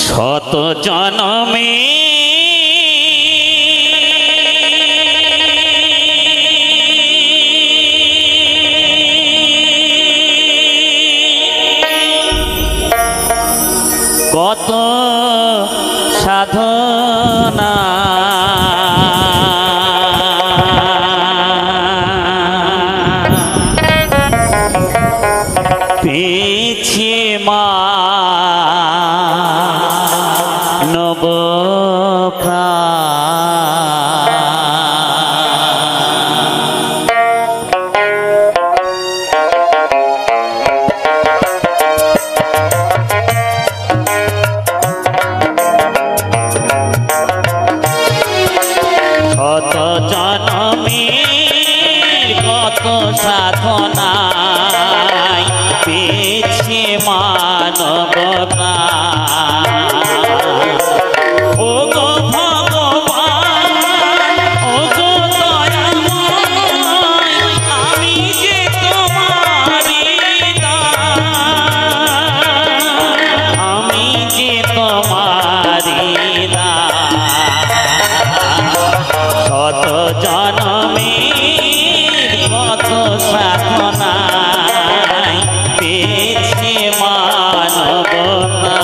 শত জনমে কত সাধনা পেয়েছি মানব কত জনমের কত সাধনায় পেয়েছি মানব ও গো ভগবান ও গো দয়াময় আমি যে তোমারি দাস আমি যে তোমারি শত জনমের কত সাধনায় পেয়েছি মানবতা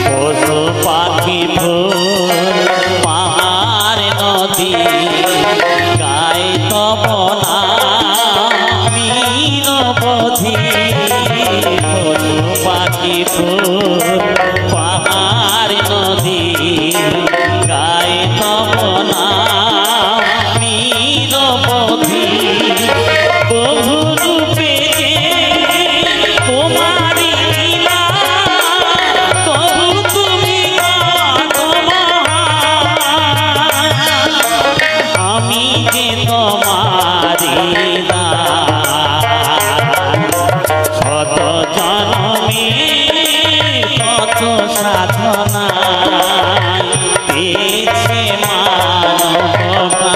পশু পাখি ফুল পাহাড় নদী গায়ে তব নাম নিরবধি পশু পাখি ফুল পাহাড় নদী গায়ে তব নাম নিরবধি বহু রূপে তোমারি লীলা তবু তুমি আমি যে তোমারি শত জনমের কত সাধনা পেয়েছে মানবতা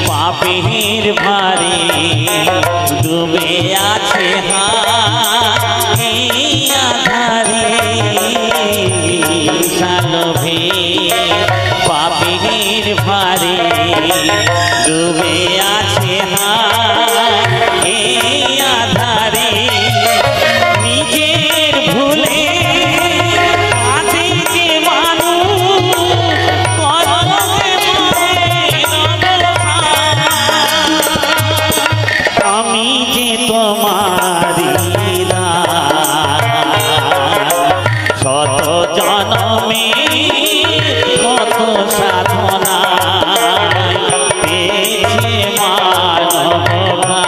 পাপের ভারে ডুবে আছে আধারে সালভে পাপের ভারে ডুবে আছে আধারে নিজের ভুলে আজে যে আমি যে তোমারি শত জনমের কত সাধনা পেয়েছে মানবতা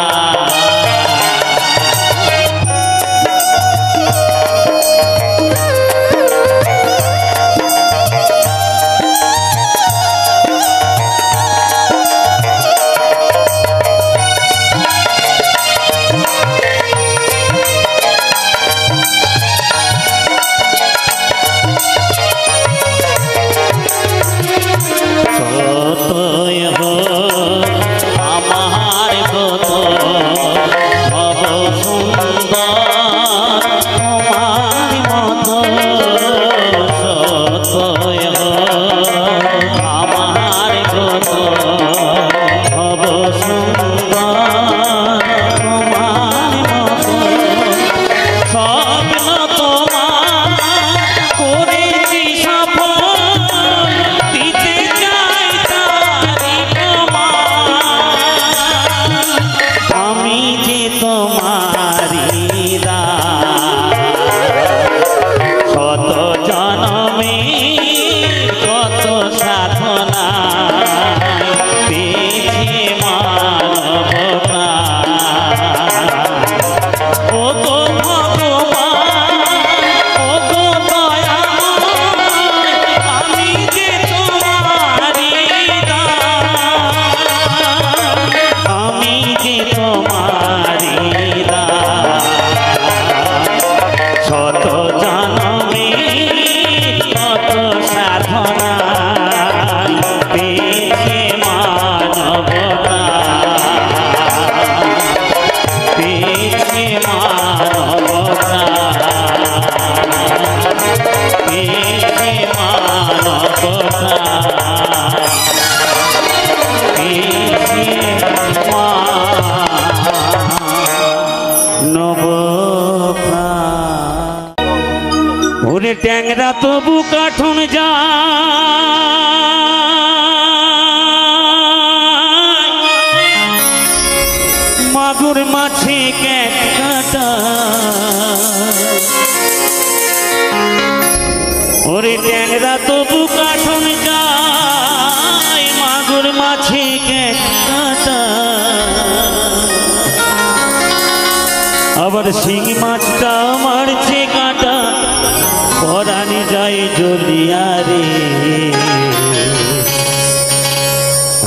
শত জনমে কত সাধনা পেয়েছে মানবতা, পেয়েছে মানবতা, পেয়েছে মানবতা, পেয়েছে ওরে ট্যাংরা তবু কাঠন যা মাগুর মাছে ক্যাট কাটা, ওরে ট্যাংরা তবু কাঠন যায় মাগুর মাছে ক্যাট কাটা, আবার শিং মাছটা মারছে কাটা পরানি যায় জ্বলিয়া রে।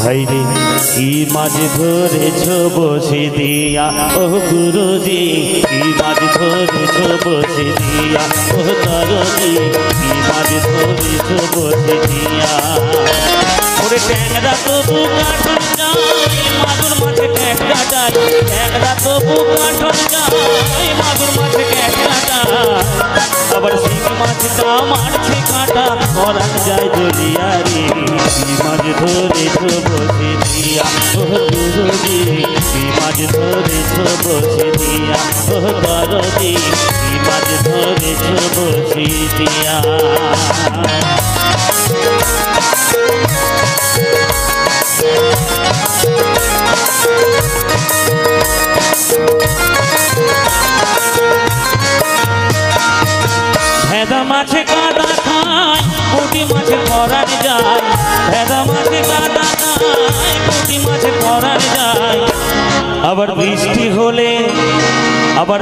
হাইরে কি মাছ ধরেছ বসে দিয়া ও গুরুজি, কি মাছ ধরেছ বসে দিয়া ও দরজি, কি মাছ ধরেছ বসে দিয়া। ওরে ট্যাংরা তবু কাঠন যায় মাগুর মাছে ক্যাট কাটায়, ট্যাংরা তবু কাঠন যায় মাগুর মাছে ক্যাট কাটায়, আবার শিং মাছটা মারছে কাটা পরান যায় জ্বলিয়া রে। কি মাছ ধরেছ বসে দিয়া ও গুরুজি, কি মাছ ধরেছ বসে দিয়া ও দরজি, কি মাছ ধরেছ বসে দিয়া। ভেদা মাছে কাদা খায় পুঁটি মাছে পরান যায়, ভেদা মাছে কাদা খায় পুঁটি মাছে পরান যায়, আবার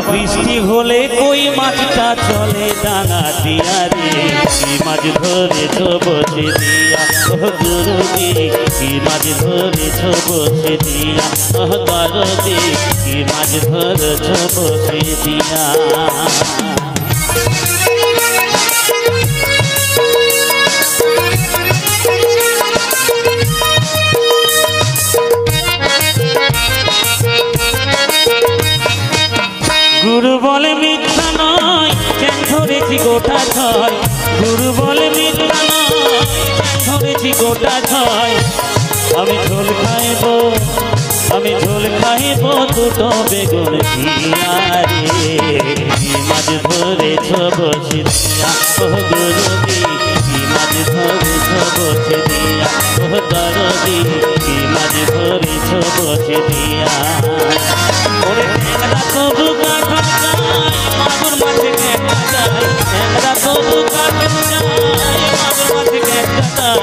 বৃষ্টি হলে কই মাছটা চলে ডাঙা দিয়া রে। কি মাছ ধরেছ বসে দিয়া ও গুরুজি, কি মাছ ধরেছ বসে দিয়া ও দরজি, কি মাছ ধরেছ বসে দিয়া। গুরু বলে মিথ্যা নয় চ্যাং ধরেছি গোটা ছয়, গুরু বলে মিথ্যা নয় চ্যাং ধরেছি গোটা ছয়, আমি ঝোল খাইব দুটো বেগুন দিয়া রে। কি মাছ ধরেছ বসে দিয়া ও গুরুজি, কি মাছ ধরেছ বসে দিয়া ও দরজি, কি মাছ ধরেছ বসে দিয়া। ওরে ট্যাংরা তবু কাঠন যায় মাগুর মাছে ক্যাট কাটায়, ট্যাংরা তবু কাঠন যায় মাগুর মাছে ক্যাট কাটায়,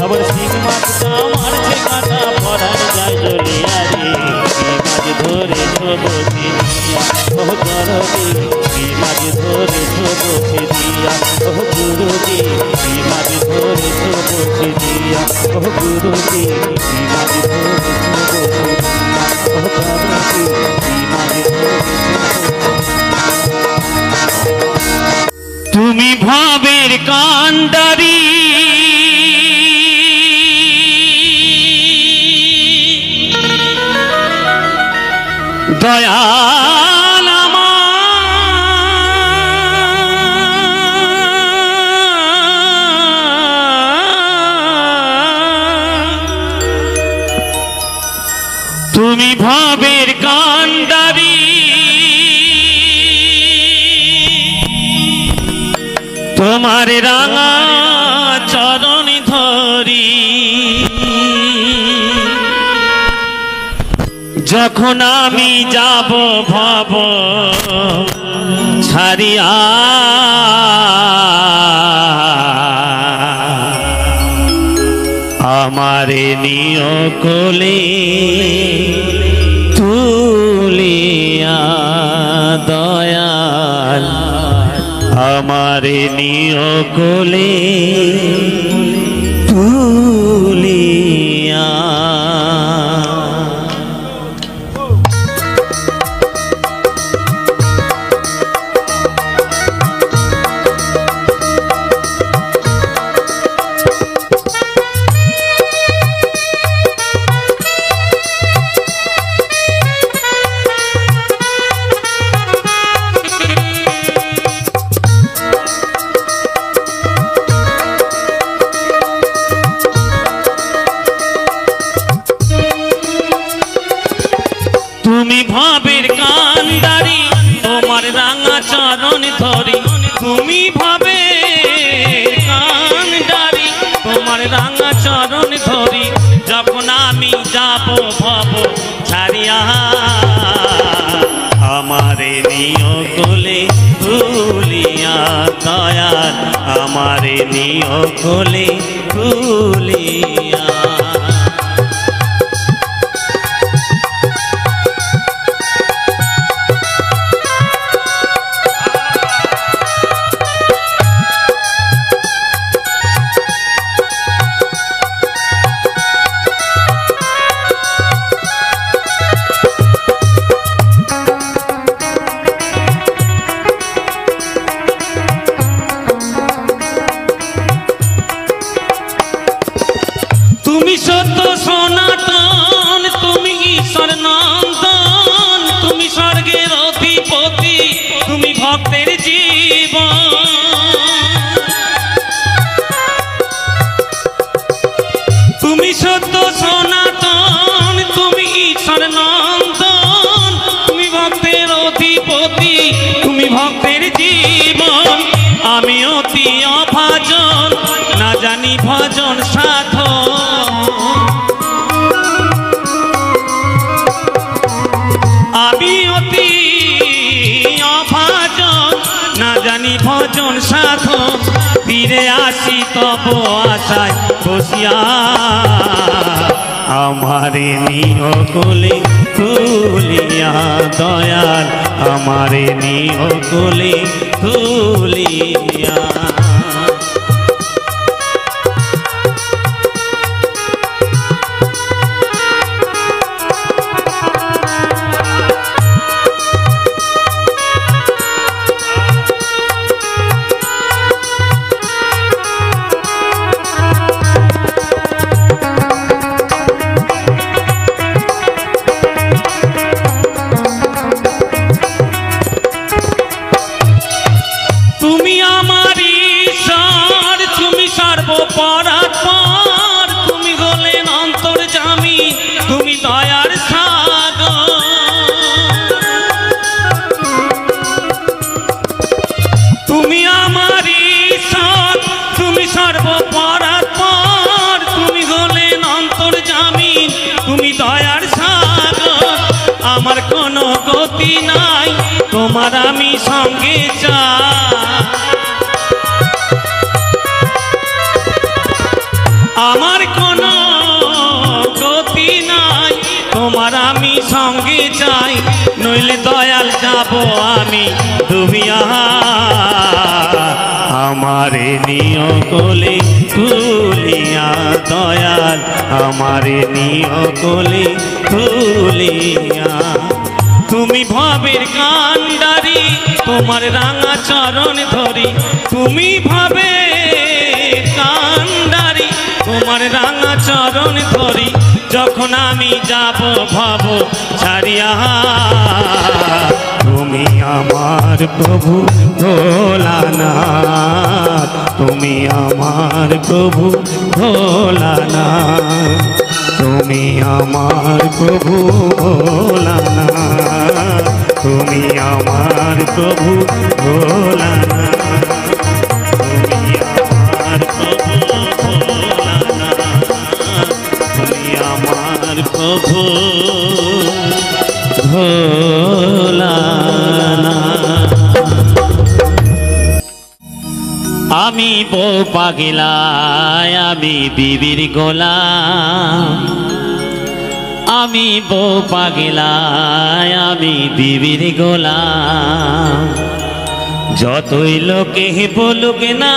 আবার শিং মাছটা মারছে কাটা পরান যায় জ্বলিয়া রে। কি মাছ ধরেছ বসে দিয়া ও দরজি, কি মাছ ধরেছ বসে দিয়া ও গুরুজি, কি মাছ ধরেছ বসে দিয়া ও গুরুজি, কি মাছ ধরেছ বসে দিয়া ও দরজি, কি মাছ ধরেছ। তুমি ভাবের কান্ডারি দয়াল তুমি ভাবের কান্ডারি, তোমার রাঙা চরণ ধরি যখন আমি যাব ভব ছাড়িয়া, আমারে নিয় কোলে তুলিয়া দয়াল, আমারে নিয় কোলে তুলিয়া। তুমি ভবের কান্ডারি তোমার রাঙা চরণ ধরি তুমি ভবের কান্ডারি তোমার রাঙা চরণ ধরি যখন আমি যাব ভব ছাড়িয়া আমারে নিয় কোলে তুলিয়া দয়াল আমারে নিয় কোলে তুলিয়া সত্য সনাতন তুমি ঈশ্বর নন্দন তুমি স্বর্গের অধিপতি তুমি ভক্তের জীবন তুমি সত্য সনাতন তুমি ঈশ্বর নন্দন তুমি ভক্তের অধিপতি তুমি ভক্তের জীবন আমি অতি অভাজন না জানি ভজন সাধন আমি অতি অভাজন না জানি ভজন সাধন ফিরে আসি তব আশায় বসিয়া আমারে নিয় কোলে তুলিয়া দয়াল আমারে নিয় কোলে তুলিয়া পরাৎপর তুমি হলেন অন্তর্যামী তুমি দয়ার সাগর তুমি আমার ঈশ্বর তুমি সর্বপরাৎপর তুমি হলেন অন্তর্যামী তুমি দয়ার সাগর আমার কোনো গতি নাই তোমার আমি সঙ্গে চাই আমার কোনো গতি নাই তোমার আমি সঙ্গে চাই নইলে দয়াল যাব আমি ডুবিয়া আমারে নিয় কোলে তুলিয়া দয়াল আমারে নিয় কোলে তুলিয়া তুমি ভবের কান্ডারি তোমার রাঙা চরণ ধরি তুমি ভবের কান্ডারি তোমার রাঙা চরণ ধরি যখন আমি যাব ভব ছাড়িয়া তুমি আমার প্রভু ভোলানাথ তুমি আমার প্রভু ভোলানাথ তুমি আমার প্রভু ভোলানাথ তুমি আমার প্রভু ভোলানাথ তুমি আমার প্রভু আমার প্রভু ভোলানাথ আমি বউ পাগলায় আমি বিবির গোলাম আমি বউ পাগলায় আমি বিবির গোলাম যতই লোকে বলুক না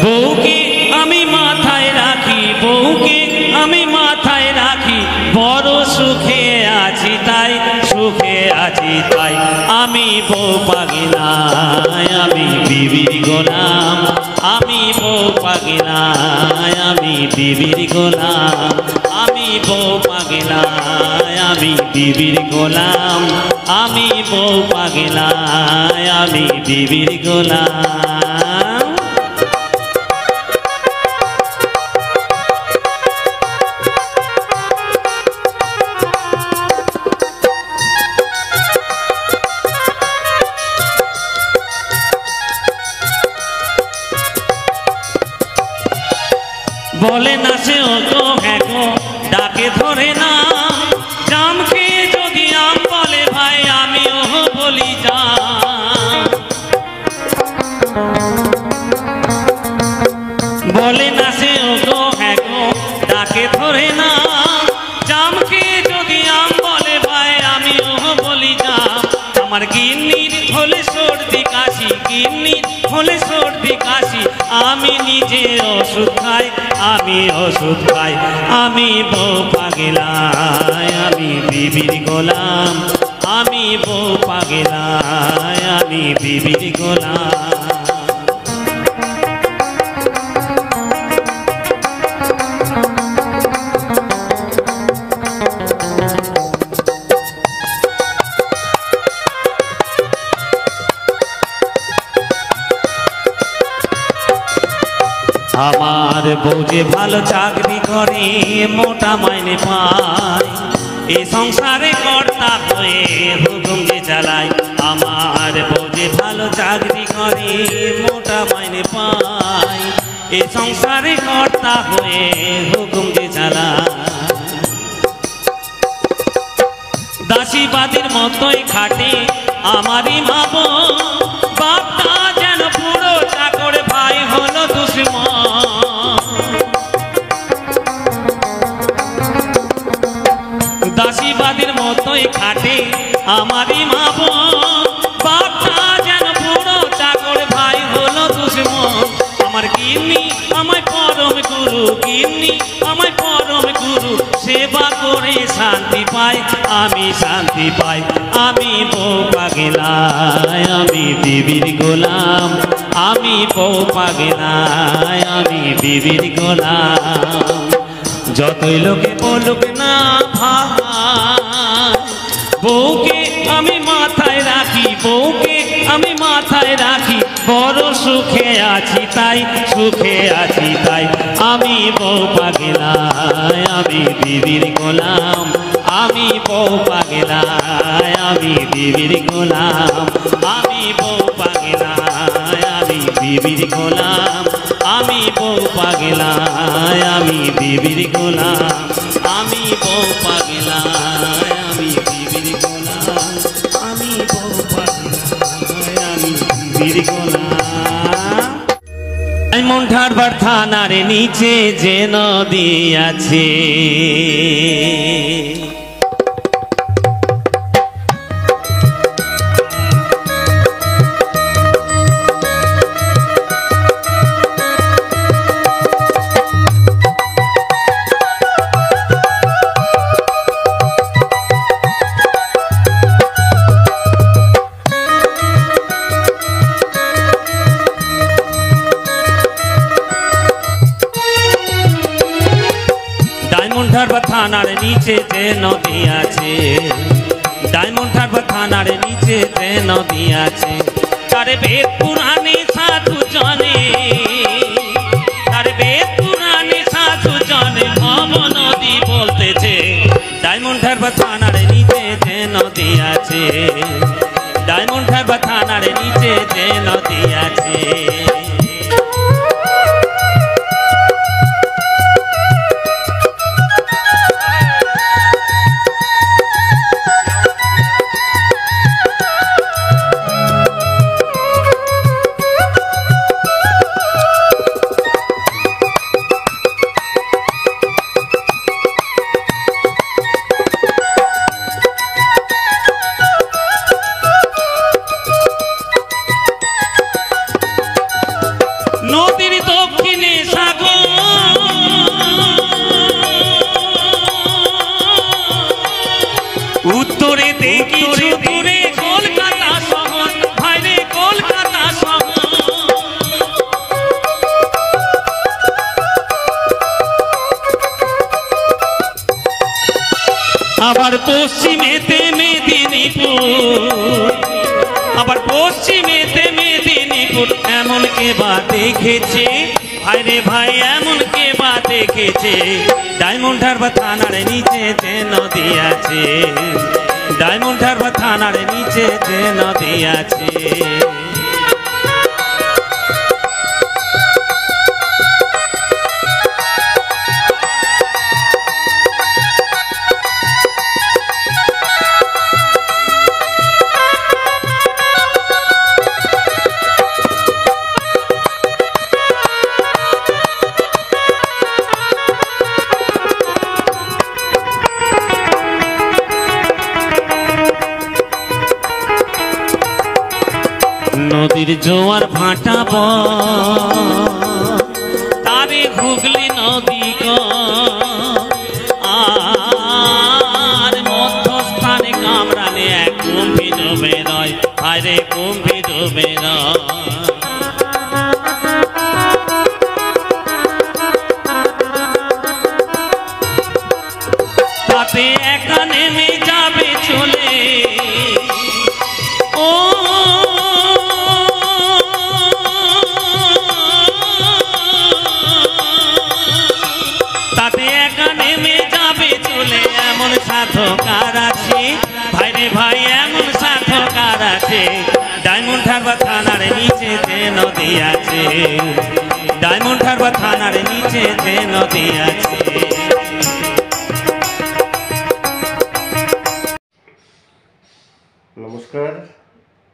বউকে আমি মাথায় রাখি বউকে আমি মাথায় রাখি বড় সুখে আছি তাই সুখে আছি তাই আমি বউ পাগলায় আমি বিবির গোলাম আমি বউ পাগলায় আমি বিবির গোলাম আমি বউ পাগলায় আমি বিবির গোলাম আমি বউ পাগলায় আমি বিবির গোলাম বলে না সে ও তো হ্যাঁ গো ডাকে ধরে না জামকে যদি আম বলে ভাই আমিও বলি জাম বলে না সে ও গো হ্যাঁ গো ডাকে ধরে না জামকে যদি আম বলে ভাই আমিও বলি জাম আমার গিন্নির হলে সর্দি কাশি গিন্নির হলে সর্দি কাশি আমি নিজে ওষুধ খাই আমি ওষুধ খাই আমি বউ পাগলায় আমি বিবির গোলাম আমি বউ পাগলায় আমি বিবির গোলাম আমার বউ যে ভালো চাকরি করে মোটা মাইনে পায় এই সংসারে কর্তা হয়ে হুকুম যে চালায় আমার বউ যে ভালো চাকরি করে মোটা মাইনে পায় এই সংসারে কর্তা হয়ে হুকুম যে চালায় দাসীবাদীর মতোই খাটে আমারই মা বাপটা যেন পুরো চাকর ভাই হলো দুশ্মন দাসীবাদীর মতোই খাটে আমারই মা বাপটা যেন পুরো চাকর ভাই হলো দুশ্মন আমার গিন্নি আমায় পরম গুরু গিন্নি আমায় পরম গুরু সেবা করে শান্তি পাই আমি শান্তি পাই আমি বউ পাগলায় আমি বিবির গোলাম আমি বউ পাগলায় আমি বিবির গোলাম যতই লোকে বলুক না ভাই বউকে আমি মাথায় রাখি বউকে আমি মাথায় রাখি বড় সুখে আছি তাই সুখে আছি তাই আমি বউ পাগলায় আমি বিবির গোলাম আমি বউ পাগলায় আমি বিবির গোলাম আমি বউ পাগলায় আমি বিবির গোলাম আমি বউ পাগলায় আমি বিবির গোলাম আমি বউ পাগলায় আমি বিবির গোলাম আমি বউ পাগলায় আমি বিবির গোলাম ডায়মন্ড হারবার থানার নিচে যে নদী আছে থানার নিচে যে নদী আছে ডায়মন্ড হারবার থানার নিচে যে নদী আছে তার বেদ পুরাণে সাধু জনে তার বেদ পুরাণে সাধু জনে ভব নদী বলতেছে ডায়মন্ড হারবার থানার নিচে যে নদী আছে ডায়মন্ড হারবার থানার নিচে যে নদী আছে আবার পশ্চিমেতে মেদিনীপুর আবার পশ্চিমেতে মেদিনীপুর এমন কে বা দেখেছে ভাই রে ভাই এমন কে বা দেখেছে ডায়মন্ড হারবার থানার নিচে যে নদী আছে ডায়মন্ড হারবার থানার নিচে যে নদী আছে নদীর জোয়ার ভাটা তারে হুগলি নদী আর মধ্যস্থানে কামরানে এক কুম্ভী ডুবে রয়, আরে কুম্ভী ডুবে রয়। তাতে একা নেমে যাবে চলে, ও তাতে একা নেমে যাবে চলে। এমন সাধকার আছে ভাইরে ভাই, এমন সাধকার আছে। ডায়মন্ড হারবার থানার নিচে যে নদী আছে, ডায়মন্ড হারবার থানার নিচে যে নদী আছে। নমস্কার,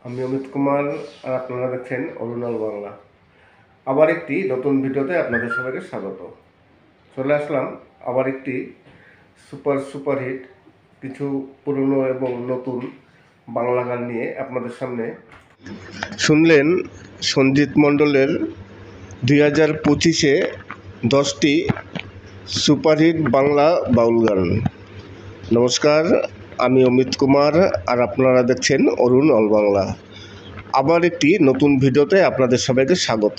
আমি অমিত কুমার আর আপনারা দেখছেন অরুণাল বাংলা। আবার একটি নতুন ভিডিওতে আপনাদের সবাইকে স্বাগত। চলে আসলাম আবার একটি সুপারহিট কিছু পুরনো এবং নতুন বাংলা গান নিয়ে আপনাদের সামনে। শুনলেন সঞ্জিত মণ্ডলের 2025-এ 10টি সুপারহিট বাংলা বাউল গান। নমস্কার, আমি অমিত কুমার আর আপনারা দেখছেন অরুণ অল বাংলা। আবার একটি নতুন ভিডিওতে আপনাদের সবাইকে স্বাগত।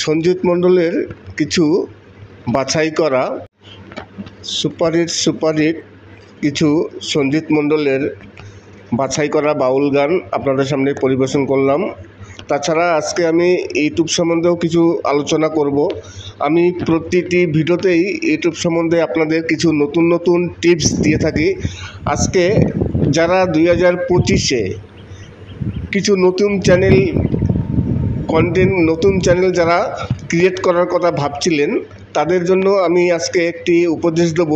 সঞ্জিত মণ্ডলের কিছু বাছাই করা সুপারহিট কিছু সঞ্জিত মণ্ডলের বাছাই করা বাউল গান আপনাদের সামনে পরিবেশন করলাম। তাছাড়া আজকে আমি ইউটিউব সম্বন্ধেও কিছু আলোচনা করব। আমি প্রতিটি ভিডিওতেই ইউটিউব সম্বন্ধে আপনাদের কিছু নতুন নতুন টিপস দিয়ে থাকি। আজকে যারা 2025-এ কিছু নতুন চ্যানেল যারা ক্রিয়েট করার কথা ভাবছিলেন, তাদের জন্য আমি আজকে একটি উপদেশ দেব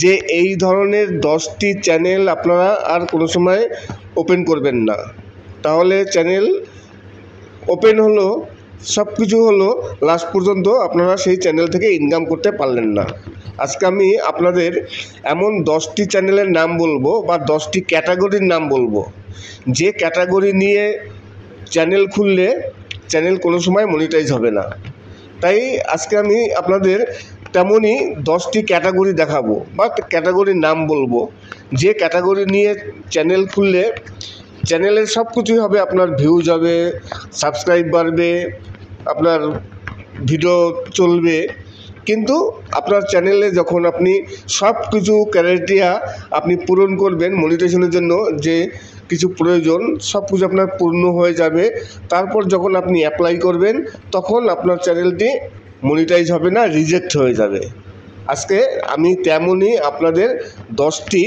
যে এই ধরনের 10টি চ্যানেল আপনারা আর কোনো সময় ওপেন করবেন না। তাহলে চ্যানেল ওপেন হলো, সব কিছু হলো, লাস্ট পর্যন্ত আপনারা সেই চ্যানেল থেকে ইনকাম করতে পারলেন না। আজকে আমি আপনাদের এমন 10টি চ্যানেলের নাম বলবো বা 10টি ক্যাটাগরির নাম বলবো, যে ক্যাটাগরি নিয়ে চ্যানেল খুললে চ্যানেল কোনো সময় মনিটাইজ হবে না। তাই আজকে আমি আপনাদের তেমনই 10টি ক্যাটাগরি দেখাবো বা ক্যাটাগরির নাম বলবো, যে ক্যাটাগরি নিয়ে চ্যানেল খুললে চ্যানেলের সব কিছুই হবে। আপনার ভিউজ হবে, সাবস্ক্রাইব বাড়বে, আপনার ভিডিও চলবে, কিন্তু আপনার চ্যানেলে যখন আপনি সব কিছু ক্রাইটেরিয়া আপনি পূরণ করবেন, মনিটাইজেশনের জন্য যে কিছু প্রয়োজন সব কিছু আপনার পূর্ণ হয়ে যাবে, তারপর যখন আপনি অ্যাপ্লাই করবেন তখন আপনার চ্যানেলটি মনিটাইজ হবে না, রিজেক্ট হয়ে যাবে। আজকে আমি তেমনই আপনাদের 10টি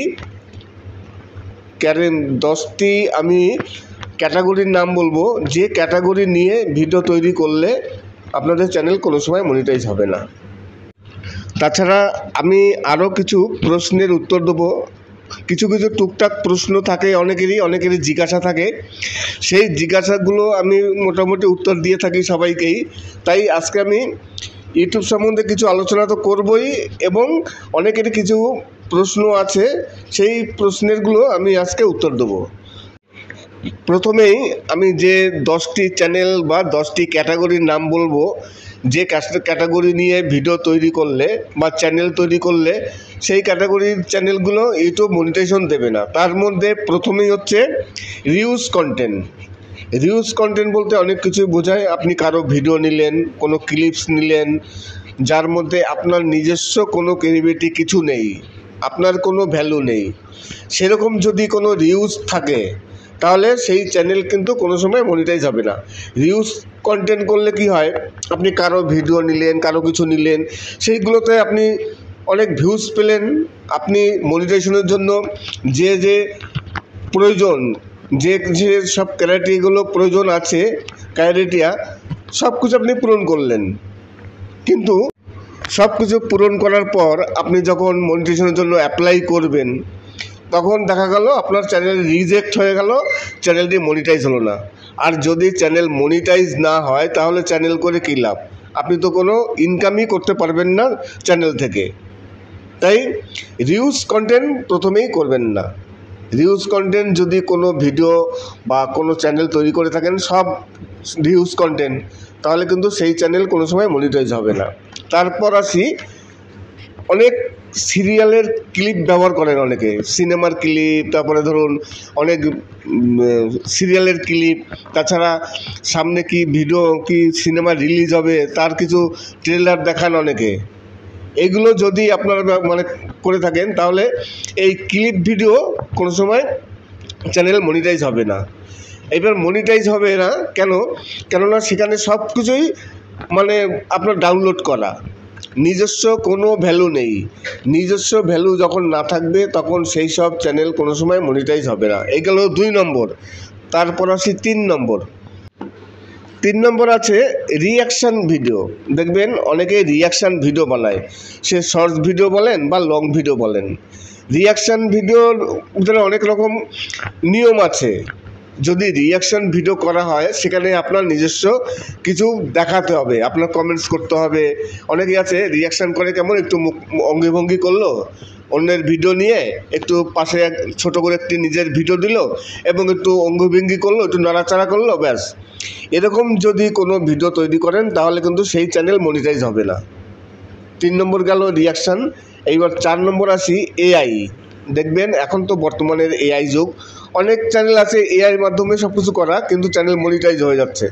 আমি ক্যাটাগরির নাম বলবো, যে ক্যাটাগরি নিয়ে ভিডিও তৈরি করলে আপনাদের চ্যানেল কোনো সময় মনিটাইজ হবে না। তাছাড়া আমি আরও কিছু প্রশ্নের উত্তর দেবো। কিছু টুকটাক প্রশ্ন থাকে অনেকেরই জিজ্ঞাসা থাকে, সেই জিজ্ঞাসাগুলো আমি মোটামুটি উত্তর দিয়ে থাকি সবাইকেই। তাই আজকে আমি ইউটিউব সম্বন্ধে কিছু আলোচনা তো করবই, এবং অনেকেরই কিছু প্রশ্ন আছে, সেই প্রশ্নেরগুলো আমি আজকে উত্তর দেবো। প্রথমেই আমি যে 10টি চ্যানেল বা 10টি ক্যাটাগরির নাম বলবো, যে ক্যাটাগরি নিয়ে ভিডিও তৈরি করলে বা চ্যানেল তৈরি করলে সেই ক্যাটাগরির চ্যানেলগুলো ইউটিউব মনিটাইজেশন দেবে না। তার মধ্যে প্রথমেই হচ্ছে রিউজ কন্টেন্ট বলতে অনেক কিছুই বোঝায়। আপনি কারো ভিডিও নিলেন, কোনো ক্লিপস নিলেন, যার মধ্যে আপনার নিজস্ব কোনো ক্রিয়েটিভিটি কিছু নেই, আপনার কোনো ভ্যালু নেই, সেরকম যদি কোনো রিউজ থাকে তাহলে সেই চ্যানেল কিন্তু কোনো সময় মনিটাইজ হবে না। রিউজ কন্টেন্ট করলে কি হয়, আপনি কারো ভিডিও নিলেন, কারো কিছু নিলেন, সেইগুলোতে আপনি অনেক ভিউজ পেলেন, আপনি মনিটাইজেশনের জন্য যে প্রয়োজন, যে সব ক্রাইটেরিয়াগুলো প্রয়োজন আছে, ক্রাইটেরিয়া সব কিছু আপনি পূরণ করলেন, কিন্তু সব কিছু পূরণ করার পর আপনি যখন মনিটাইজেশনের জন্য অ্যাপ্লাই করবেন, তখন দেখা গেল আপনার চ্যানেল রিজেক্ট হয়ে গেল, চ্যানেলটি মনিটাইজ হলো না। আর যদি চ্যানেল মনিটাইজ না হয় তাহলে চ্যানেল করে কী লাভ? আপনি তো কোনো ইনকামই করতে পারবেন না চ্যানেল থেকে। তাই রিউজ কন্টেন্ট প্রথমেই করবেন না। রিউজ কন্টেন্ট যদি কোনো ভিডিও বা কোনো চ্যানেল তৈরি করে থাকেন সব রিউজ কন্টেন্ট, তাহলে কিন্তু সেই চ্যানেল কোনো সময় মনিটাইজ হবে না। তারপর আসি, অনেক সিরিয়ালের ক্লিপ ব্যবহার করেন অনেকে, সিনেমার ক্লিপ, তারপরে ধরুন অনেক সিরিয়ালের ক্লিপ, তাছাড়া সামনে কি ভিডিও কি সিনেমা রিলিজ হবে তার কিছু ট্রেলার দেখান অনেকে। এগুলো যদি আপনারা মানে করে থাকেন তাহলে এই ক্লিপ ভিডিও কোনো সময় চ্যানেল মনিটাইজ হবে না। এবার মনিটাইজ হবে না কেননা সেখানে সব কিছুই মানে আপনার ডাউনলোড করা, নিজস্ব কোনো ভ্যালু নেই। নিজস্ব ভ্যালু যখন না থাকবে তখন সেই সব চ্যানেল কোনো সময় মনিটাইজ হবে না। এই গেল 2 নম্বর। তারপর আসি 3 নম্বর। 3 নম্বর আছে রিয়াকশান ভিডিও। দেখবেন অনেকে রিয়াকশান ভিডিও বানায়, সে শর্টস ভিডিও বলেন বা লং ভিডিও বলেন। রিয়াকশান ভিডিওর ভিতরে অনেক রকম নিয়ম আছে। যদি রিয়াকশান ভিডিও করা হয় সেখানে আপনার নিজস্ব কিছু দেখাতে হবে, আপনার কমেন্টস করতে হবে। অনেকেই আছে রিয়াকশান করে কেমন, একটু মুখ অঙ্গভঙ্গি করলো, অন্যের ভিডিও নিয়ে একটু পাশে ছোট করে একটি নিজের ভিডিও দিল এবং একটু অঙ্গভঙ্গি করলো, একটু নাড়াচাড়া করলো, ব্যাস। এরকম যদি কোনো ভিডিও তৈরি করেন তাহলে কিন্তু সেই চ্যানেল মনিটাইজ হবে না। 3 নম্বর গেল রিয়াকশান। এইবার 4 নম্বর আসি এআই। দেখবেন এখন তো বর্তমানের এআই যুগ, অনেক চ্যানেল আছে এআইয়ের মাধ্যমে সব কিছু করা, কিন্তু চ্যানেল মনিটাইজ হয়ে যাচ্ছে।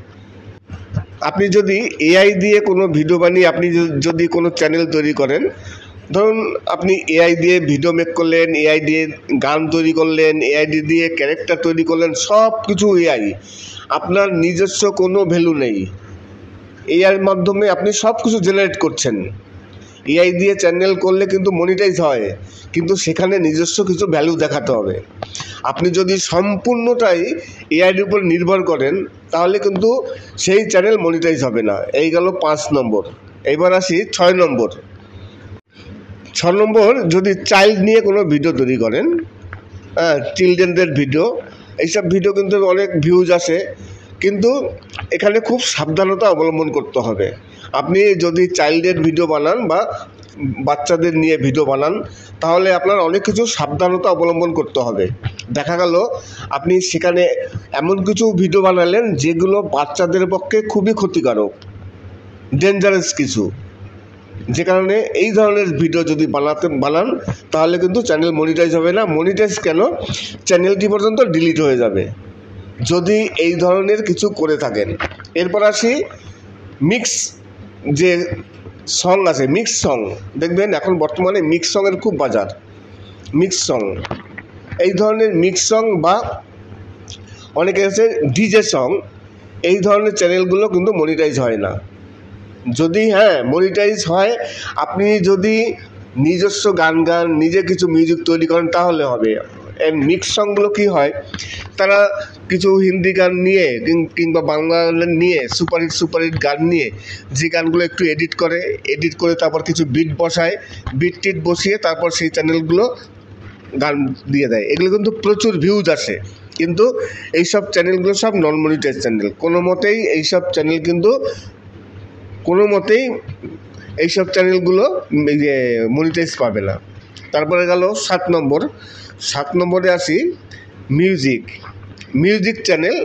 আপনি যদি এআই দিয়ে কোনো ভিডিও বানিয়ে আপনি যদি কোনো চ্যানেল তৈরি করেন, ধরুন আপনি এআই দিয়ে ভিডিও মেক করলেন, এআই দিয়ে গান তৈরি করলেন, এআই দিয়ে ক্যারেক্টার তৈরি করলেন, সব কিছু এআই, আপনার নিজস্ব কোনো ভ্যালু নেই। এআইয়ের মাধ্যমে আপনি সব কিছু জেনারেট করছেন। এআই দিয়ে চ্যানেল করলে কিন্তু মনিটাইজ হয়, কিন্তু সেখানে নিজস্ব কিছু ভ্যালু দেখাতে হবে। আপনি যদি সম্পূর্ণটাই এআইয়ের উপর নির্ভর করেন তাহলে কিন্তু সেই চ্যানেল মনিটাইজ হবে না। এই গেল 5 নম্বর। এইবার আসি 6 নম্বর। 6 নম্বর, যদি চাইল্ড নিয়ে কোনো ভিডিও তৈরি করেন, চিলড্রেনদের ভিডিও, এইসব ভিডিও কিন্তু অনেক ভিউজ আসে, কিন্তু এখানে খুব সাবধানতা অবলম্বন করতে হবে। আপনি যদি চাইল্ডের ভিডিও বানান বা বাচ্চাদের নিয়ে ভিডিও বানান তাহলে আপনার অনেক কিছু সাবধানতা অবলম্বন করতে হবে। দেখা গেল আপনি সেখানে এমন কিছু ভিডিও বানালেন যেগুলো বাচ্চাদের পক্ষে খুবই ক্ষতিকারক, ডেঞ্জারাস কিছু, যে কারণে এই ধরনের ভিডিও যদি বানান তাহলে কিন্তু চ্যানেল মনিটাইজ হবে না। মনিটাইজ কেন, চ্যানেলটি পর্যন্ত ডিলিট হয়ে যাবে যদি এই ধরনের কিছু করে থাকেন। এরপর আসি মিক্স যে সং আছে, মিক্স সং। দেখবেন এখন বর্তমানে মিক্স সঙের খুব বাজার। মিক্স সং, এই ধরনের মিক্স সং বা অনেকে আছে ডিজে সং, এই ধরনের চ্যানেলগুলো কিন্তু মনিটাইজ হয় না। যদি মনিটাইজ হয়, আপনি যদি নিজস্ব গান নিজে কিছু মিউজিক তৈরি করেন তাহলে হবে। এর মিক্স সংগুলো কী হয়, তারা কিছু হিন্দি গান নিয়ে কিংবা বাংলা নিয়ে সুপারহিট গান নিয়ে যে গানগুলো একটু এডিট করে তারপর কিছু বিট বসায়, বিট বসিয়ে তারপর সেই চ্যানেলগুলো গান দিয়ে দেয়। এগুলো কিন্তু প্রচুর ভিউজ আসে, কিন্তু এইসব চ্যানেলগুলো সব নন মনিটাইজ চ্যানেল। কোনো মতেই এইসব চ্যানেলগুলো মনিটাইজ পাবে না। তারপরে গেল 7 নম্বর। 7 নম্বরে আসি মিউজিক চ্যানেল।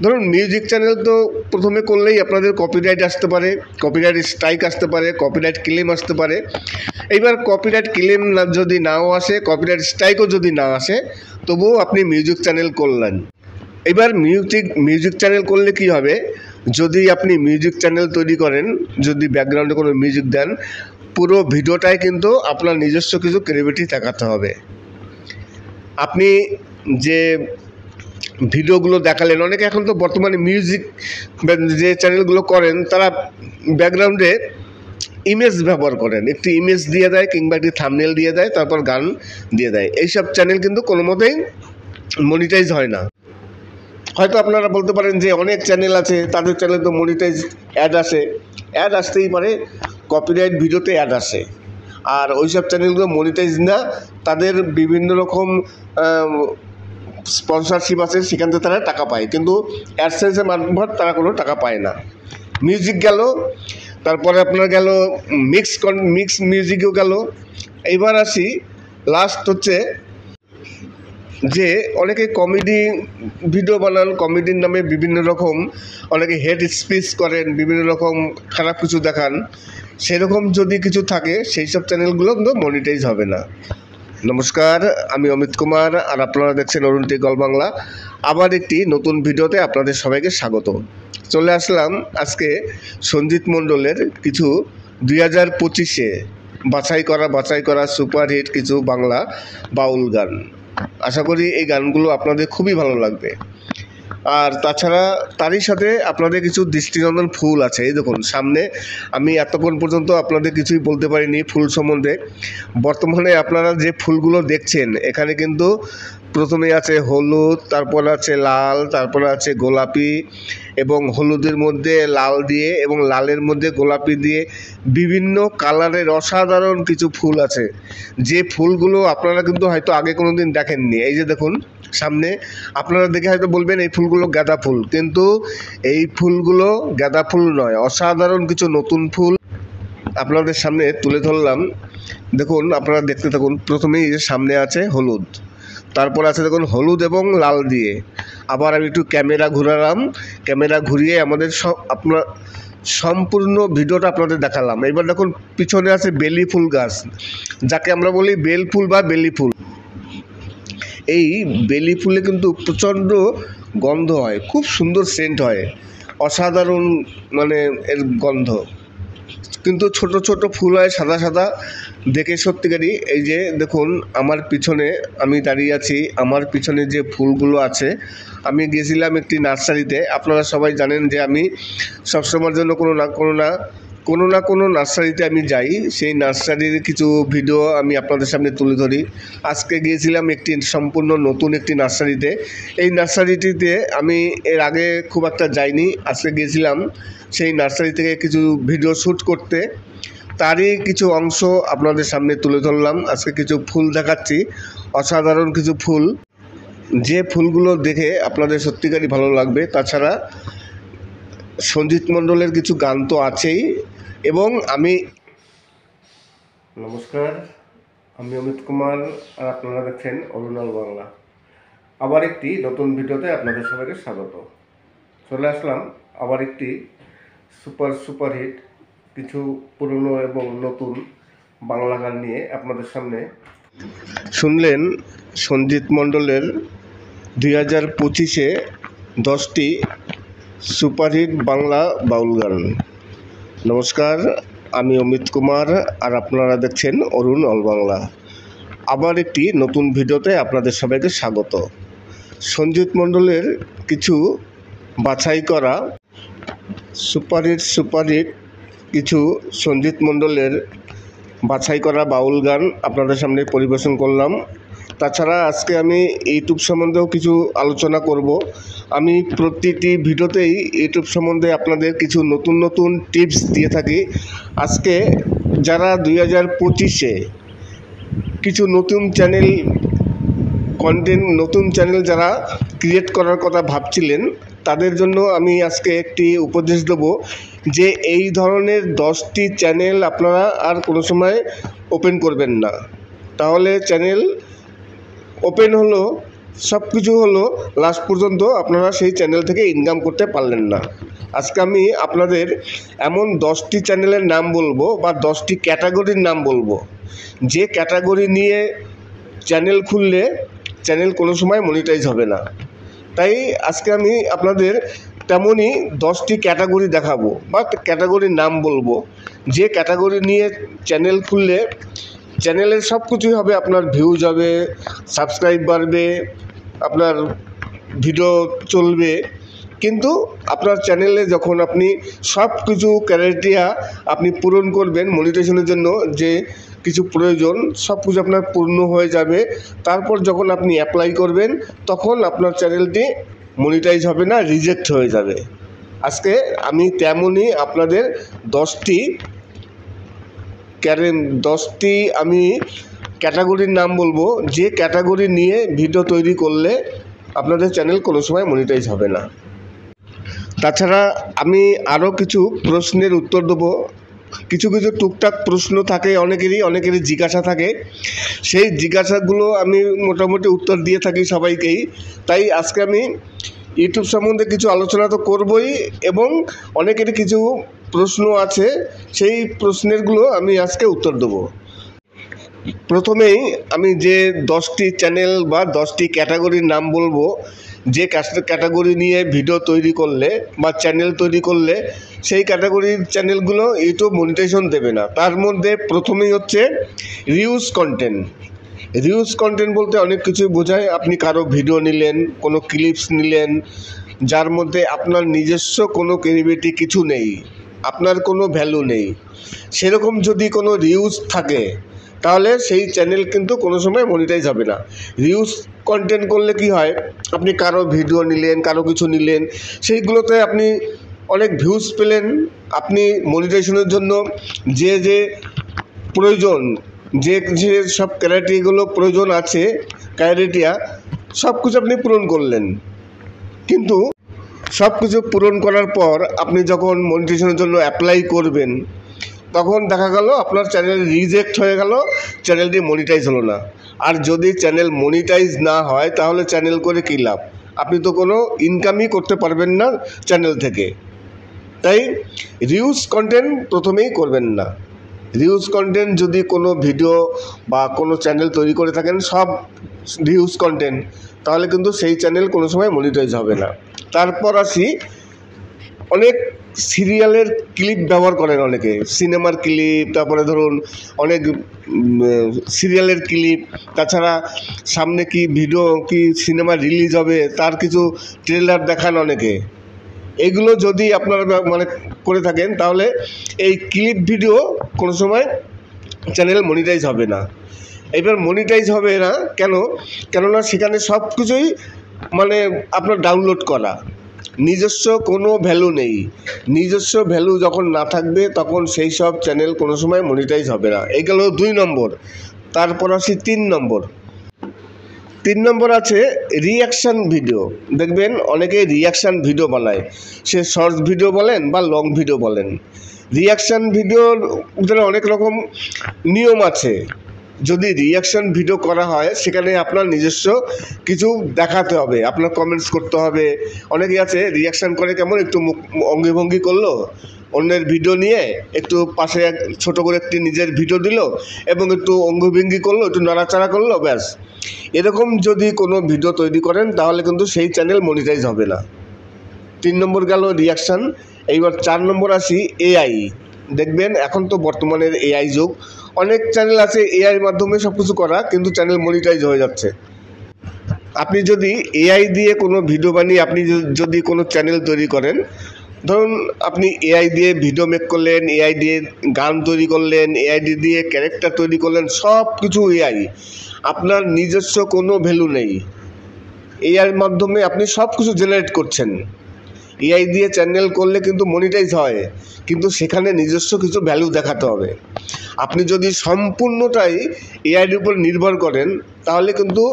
ধরুন মিউজিক চ্যানেল তো প্রথমে করলেই আপনাদের কপিরাইট আসতে পারে, কপিরাইট স্ট্রাইক আসতে পারে, কপিরাইট ক্লেম আসতে পারে। এইবার কপিরাইট ক্লেম যদি নাও আসে, কপিরাইট স্ট্রাইকও যদি না আসে, তবুও আপনি মিউজিক চ্যানেল করলেন। এবার মিউজিক চ্যানেল করলে কি হবে, যদি আপনি মিউজিক চ্যানেল তৈরি করেন, যদি ব্যাকগ্রাউন্ডে কোনো মিউজিক দেন, পুরো ভিডিওটাই কিন্তু আপনার নিজস্ব কিছু ক্রিয়েটিভিটি দেখাতে হবে। আপনি যে ভিডিওগুলো দেখালেন, অনেকে এখন তো বর্তমানে মিউজিক যে চ্যানেলগুলো করেন তারা ব্যাকগ্রাউন্ডে ইমেজ ব্যবহার করেন, একটি ইমেজ দিয়ে দেয় কিংবা একটি থাম্বনেল দিয়ে দেয়, তারপর গান দিয়ে দেয়। এইসব চ্যানেল কিন্তু কোনো মতেই মনিটাইজ হয় না। হয়তো আপনারা বলতে পারেন যে অনেক চ্যানেল আছে, তাদের চ্যানেলে তো মনিটাইজ অ্যাড আসতেই পারে, কপিরাইট ভিডিওতে অ্যাড আসে। আর ওইসব চ্যানেলগুলো মনিটাইজ না, তাদের বিভিন্ন রকম স্পন্সরশিপ আছে, সেখান থেকে তারা টাকা পায়, কিন্তু অ্যাডসেন্সের মারফত তারা কোনো টাকা পায় না। মিউজিক গেল, তারপরে আপনার গেল মিক্স মিউজিকও গেল। এইবার আসি লাস্ট হচ্ছে যে অনেকে কমেডি ভিডিও বানান, কমেডির নামে বিভিন্ন রকম অনেকে হেড স্পিচ করেন, বিভিন্ন রকম খারাপ কিছু দেখান, সেরকম যদি কিছু থাকে সেই সব চ্যানেলগুলো কিন্তু মনিটাইজ হবে না। নমস্কার, আমি অমিত কুমার আর আপনারা দেখছেন অরুণ টেক অল বাংলা। আবার একটি নতুন ভিডিওতে আপনাদের সবাইকে স্বাগত। চলে আসলাম আজকে সঞ্জিত মণ্ডলের কিছু 2025-এ বাছাই করা সুপারহিট কিছু বাংলা বাউল গান। আশা করি এই গানগুলো আপনাদের খুবই ভালো লাগবে। আর তাছাড়া তারই সাথে আপনাদের কিছু দৃষ্টিনন্দন ফুল আছে। এই দেখুন সামনে, আমি এতক্ষণ পর্যন্ত আপনাদের কিছুই বলতে পারিনি ফুল সম্বন্ধে। বর্তমানে আপনারা যে ফুলগুলো দেখছেন এখানে কিন্তু প্রথমে আছে হলুদ, তারপর আছে লাল, তারপরে আছে গোলাপি, এবং হলুদের মধ্যে লাল দিয়ে এবং লালের মধ্যে গোলাপি দিয়ে বিভিন্ন কালারের অসাধারণ কিছু ফুল আছে, যে ফুলগুলো আপনারা কিন্তু হয়তো আগে কোনো দিন দেখেননি। এই যে দেখুন সামনে, আপনারা দেখে হয়তো বলবেন এই ফুলগুলো গাঁদা ফুল, কিন্তু এই ফুলগুলো গাঁদা ফুল নয়, অসাধারণ কিছু নতুন ফুল আপনাদের সামনে তুলে ধরলাম। দেখুন, আপনারা দেখতে থাকুন। প্রথমেই সামনে আছে হলুদ, তারপর আছে দেখুন হলুদ এবং লাল দিয়ে। আবার আমি একটু ক্যামেরা ঘুরালাম, ক্যামেরা ঘুরিয়ে আমাদের আপনার সম্পূর্ণ ভিডিওটা আপনাদের দেখালাম। এবার দেখুন পিছনে আছে বেলি ফুল গাছ, যাকে আমরা বলি বেল ফুল বা বেলি ফুল। এই বেলি ফুলে কিন্তু প্রচণ্ড গন্ধ হয়, খুব সুন্দর সেন্ট হয়, অসাধারণ মানে এর গন্ধ। কিন্তু ছোট ছোট ফুল হয়, সাদা সাদা, দেখে সত্যিকারই। এই যে দেখুন আমার পিছনে আমি দাঁড়িয়ে আছি, আমার পিছনে যে ফুলগুলো আছে, আমি গেছিলাম একটি নার্সারিতে। আপনারা সবাই জানেন যে আমি সবসময়ের জন্য কোনো না কোনো নার্সারিতে আমি যাই, সেই নার্সারির কিছু ভিডিও আমি আপনাদের সামনে তুলে ধরি। আজকে গিয়েছিলাম একটি সম্পূর্ণ নতুন একটি নার্সারিতে। এই নার্সারিটিতে আমি এর আগে খুব একটা যাইনি, আজকে গিয়েছিলাম সেই নার্সারি থেকে কিছু ভিডিও শ্যুট করতে। তারই কিছু অংশ আপনাদের সামনে তুলে ধরলাম। আজকে কিছু ফুল দেখাচ্ছি, অসাধারণ কিছু ফুল, যে ফুলগুলো দেখে আপনাদের সত্যিকারই ভালো লাগবে। তাছাড়া সঞ্জিত মণ্ডলের কিছু গান তো আছেই, এবং নমস্কার, আমি অমিত কুমার আর আপনারা দেখছেন অরুণ টেক বাংলা। আবার একটি নতুন ভিডিওতে আপনাদের সবাইকে স্বাগত। চলে আসলাম আবার একটি সুপারহিট কিছু পুরনো এবং নতুন বাংলা গান নিয়ে আপনাদের সামনে। শুনলেন সঞ্জিত মণ্ডলের 2025-এ 10টি সুপারহিট বাংলা বাউল গান। নমস্কার, আমি অমিত কুমার আর আপনারা দেখছেন অরুণ অল বাংলা। আবার একটি নতুন ভিডিওতে আপনাদের সবাইকে স্বাগত। সঞ্জিত মণ্ডলের কিছু বাছাই করা সুপারহিট কিছু সঞ্জিত মণ্ডলের বাছাই করা বাউল গান আপনাদের সামনে পরিবেশন করলাম। তাছাড়া আজকে আমি ইউটিউব সম্বন্ধেও কিছু আলোচনা করব। আমি প্রতিটি ভিডিওতেই ইউটিউব সম্বন্ধে আপনাদের কিছু নতুন নতুন টিপস দিয়ে থাকি। আজকে যারা 2025-এ কিছু নতুন চ্যানেল যারা ক্রিয়েট করার কথা ভাবছিলেন, তাদের জন্য আমি আজকে একটি উপদেশ দেব যে এই ধরনের 10টি চ্যানেল আপনারা আর কোনো সময় ওপেন করবেন না। তাহলে চ্যানেল ওপেন হলো, সব কিছু হলো, লাস্ট পর্যন্ত আপনারা সেই চ্যানেল থেকে ইনকাম করতে পারলেন না। আজকে আমি আপনাদের এমন 10টি চ্যানেলের নাম বলবো বা 10টি ক্যাটাগরির নাম বলবো, যে ক্যাটাগরি নিয়ে চ্যানেল খুললে চ্যানেল কোনো সময় মনিটাইজ হবে না। তাই আজকে আমি আপনাদের তেমনই 10টি ক্যাটাগরি দেখাবো বা ক্যাটাগরির নাম বলবো, যে ক্যাটাগরি নিয়ে চ্যানেল খুললে চ্যানেলের সব কিছুই হবে। আপনার ভিউজ হবে, সাবস্ক্রাইব বাড়বে, আপনার ভিডিও চলবে, কিন্তু আপনার চ্যানেলে যখন আপনি সব কিছু ক্রাইটেরিয়া আপনি পূরণ করবেন, মনিটাইজেশনের জন্য যে কিছু প্রয়োজন সব কিছু আপনার পূর্ণ হয়ে যাবে, তারপর যখন আপনি অ্যাপ্লাই করবেন তখন আপনার চ্যানেলটি মনিটাইজ হবে না, রিজেক্ট হয়ে যাবে। আজকে আমি তেমনই আপনাদের 10টি আমি ক্যাটাগরির নাম বলবো, যে ক্যাটাগরি নিয়ে ভিডিও তৈরি করলে আপনাদের চ্যানেল কোনো সময় মনিটাইজ হবে না। তাছাড়া আমি আরও কিছু প্রশ্নের উত্তর দেবো কিছু কিছু টুকটাক প্রশ্ন থাকে অনেকেরই জিজ্ঞাসা থাকে। সেই জিজ্ঞাসাগুলো আমি মোটামুটি উত্তর দিয়ে থাকি সবাইকেই। তাই আজকে আমি ইউটিউব সম্বন্ধে কিছু আলোচনা তো করবই, এবং অনেকেরই কিছু প্রশ্ন আছে, সেই প্রশ্নেরগুলো আমি আজকে উত্তর দেবো। প্রথমেই আমি যে 10টি চ্যানেল বা 10টি ক্যাটাগরির নাম বলবো, যে ক্যাটাগরি নিয়ে ভিডিও তৈরি করলে বা চ্যানেল তৈরি করলে সেই ক্যাটাগরির চ্যানেলগুলো ইউটিউব মনিটাইজেশন দেবে না। তার মধ্যে প্রথমেই হচ্ছে রিউজ কন্টেন্ট। রিউজ কন্টেন্ট বলতে অনেক কিছুই বোঝায়। আপনি কারো ভিডিও নিলেন, কোনো ক্লিপস নিলেন, যার মধ্যে আপনার নিজস্ব কোনো ক্রিয়েটিভিটি কিছু নেই, আপনার কোনো ভ্যালু নেই, সেরকম যদি কোনো রিউজ থাকে তাহলে সেই চ্যানেল কিন্তু কোনো সময় মনিটাইজ হবে না। রিউজ কন্টেন্ট করলে কি হয়, আপনি কারো ভিডিও নিলেন, কারো কিছু নিলেন, সেইগুলোতে আপনি অনেক ভিউজ পেলেন। আপনি মনিটাইজেশনের জন্য যে যে প্রয়োজন, যে যে সব ক্রাইটেরিয়াগুলো প্রয়োজন আছে, ক্রাইটেরিয়া সব কিছু আপনি পূরণ করলেন, কিন্তু সব কিছু পূরণ করার পর আপনি যখন মনিটাইজেশনের জন্য অ্যাপ্লাই করবেন, তখন দেখা গেল আপনার চ্যানেল রিজেক্ট হয়ে গেল, চ্যানেলটি মনিটাইজ হলো না। আর যদি চ্যানেল মনিটাইজ না হয় তাহলে চ্যানেল করে কী লাভ? আপনি তো কোনো ইনকামই করতে পারবেন না চ্যানেল থেকে। তাই রিউজ কন্টেন্ট প্রথমেই করবেন না। রিউজ কন্টেন্ট যদি কোনো ভিডিও বা কোনো চ্যানেল তৈরি করে থাকেন সব রিউজ কন্টেন্ট, তাহলে কিন্তু সেই চ্যানেল কোনো সময় মনিটাইজ হবে না। তারপর আসি, অনেক সিরিয়ালের ক্লিপ ব্যবহার করেন অনেকে, সিনেমার ক্লিপ, তারপরে ধরুন অনেক সিরিয়ালের ক্লিপ, তাছাড়া সামনে কি ভিডিও কি সিনেমা রিলিজ হবে তার কিছু ট্রেলার দেখান অনেকে। এগুলো যদি আপনারা মানে করে থাকেন তাহলে এই ক্লিপ ভিডিও কোনো সময় চ্যানেল মনিটাইজ হবে না। এবার মনিটাইজ হবে না কেননা সেখানে সব কিছুই মানে আপনার ডাউনলোড করা, নিজস্ব কোনো ভ্যালু নেই। নিজস্ব ভ্যালু যখন না থাকবে তখন সেই সব চ্যানেল কোনো সময় মনিটাইজ হবে না। এই গেল 2 নম্বর। তারপর আসি 3 নম্বর। 3 নম্বর আছে রিয়াকশান ভিডিও। দেখবেন অনেকে রিয়াকশান ভিডিও বানায়, সে শর্টস ভিডিও বলেন বা লং ভিডিও বলেন। রিয়াকশান ভিডিওর ভিতরে অনেক রকম নিয়ম আছে। যদি রিয়াকশান ভিডিও করা হয় সেখানে আপনার নিজস্ব কিছু দেখাতে হবে, আপনার কমেন্টস করতে হবে। অনেকেই আছে রিয়াকশান করে কেমন, একটু অঙ্গভঙ্গি করলো, অন্যের ভিডিও নিয়ে একটু পাশে ছোটো করে একটি নিজের ভিডিও দিল এবং একটু অঙ্গভঙ্গি করলো, একটু নাড়াচাড়া করলো, ব্যাস। এরকম যদি কোনো ভিডিও তৈরি করেন তাহলে কিন্তু সেই চ্যানেল মনিটাইজ হবে না। 3 নম্বর গেল রিয়াকশান। এইবার 4 নম্বর আসি এআই। দেখবেন এখন তো বর্তমানের এআই যুগ, অনেক চ্যানেল আছে এআইয়ের মাধ্যমে সব কিছু করা, কিন্তু চ্যানেল মনিটাইজ হয়ে যাচ্ছে। আপনি যদি এআই দিয়ে কোনো ভিডিও বানিয়ে আপনি যদি কোনো চ্যানেল তৈরি করেন, ধরুন আপনি এআই দিয়ে ভিডিও মেক করলেন, এআই দিয়ে গান তৈরি করলেন, এআই দিয়ে ক্যারেক্টার তৈরি করলেন, সব কিছু এআই, আপনার নিজস্ব কোনো ভ্যালু নেই। এআইয়ের মাধ্যমে আপনি সব কিছু জেনারেট করছেন। এআই দিয়ে চ্যানেল করলে কিন্তু মনিটাইজ হয়, কিন্তু সেখানে নিজস্ব কিছু ভ্যালু দেখাতে হবে। আপনি যদি সম্পূর্ণটাই এআইয়ের উপর নির্ভর করেন তাহলে কিন্তু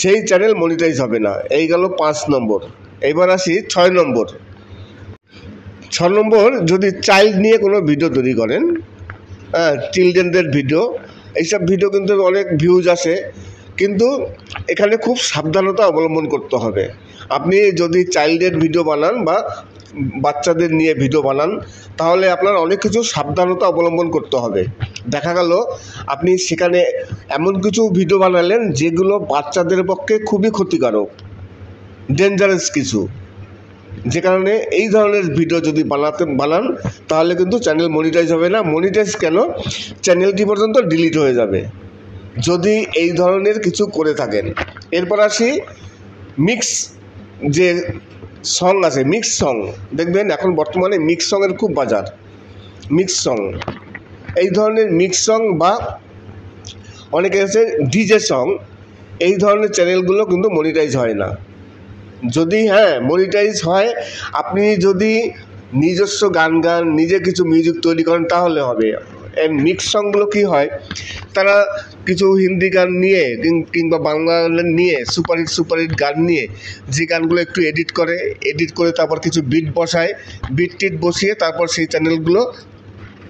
সেই চ্যানেল মনিটাইজ হবে না। এই গেল 5 নম্বর। এইবার আসি 6 নম্বর। 6 নম্বর, যদি চাইল্ড নিয়ে কোনো ভিডিও তৈরি করেন, চিলড্রেনদের ভিডিও, এইসব ভিডিও কিন্তু অনেক ভিউজ আসে, কিন্তু এখানে খুব সাবধানতা অবলম্বন করতে হবে। আপনি যদি চাইল্ডের ভিডিও বানান বা বাচ্চাদের নিয়ে ভিডিও বানান তাহলে আপনার অনেক কিছু সাবধানতা অবলম্বন করতে হবে। দেখা গেল আপনি সেখানে এমন কিছু ভিডিও বানালেন যেগুলো বাচ্চাদের পক্ষে খুবই ক্ষতিকারক, ডেঞ্জারাস কিছু, যে কারণে এই ধরনের ভিডিও যদি বানান তাহলে কিন্তু চ্যানেল মনিটাইজ হবে না। মনিটাইজ কেন, চ্যানেলটি পর্যন্ত ডিলিট হয়ে যাবে যদি এই ধরনের কিছু করে থাকেন। এরপর আসি মিক্স যে সং আছে, মিক্স সং। দেখবেন এখন বর্তমানে মিক্স সঙের খুব বাজার। মিক্স সং, এই ধরনের মিক্স সং বা অনেকে আছে ডিজে সং, এই ধরনের চ্যানেলগুলো কিন্তু মনিটাইজ হয় না। যদি মনিটাইজ হয়, আপনি যদি নিজস্ব গান নিজে কিছু মিউজিক তৈরি করেন তাহলে হবে। এর মিক্স সংগুলো কী হয়, তারা কিছু হিন্দি গান নিয়ে কিংবা বাংলা নিয়ে সুপারহিট গান নিয়ে যে গানগুলো একটু এডিট করে তারপর কিছু বিট বসায়, বিট টিট বসিয়ে তারপর সেই চ্যানেলগুলো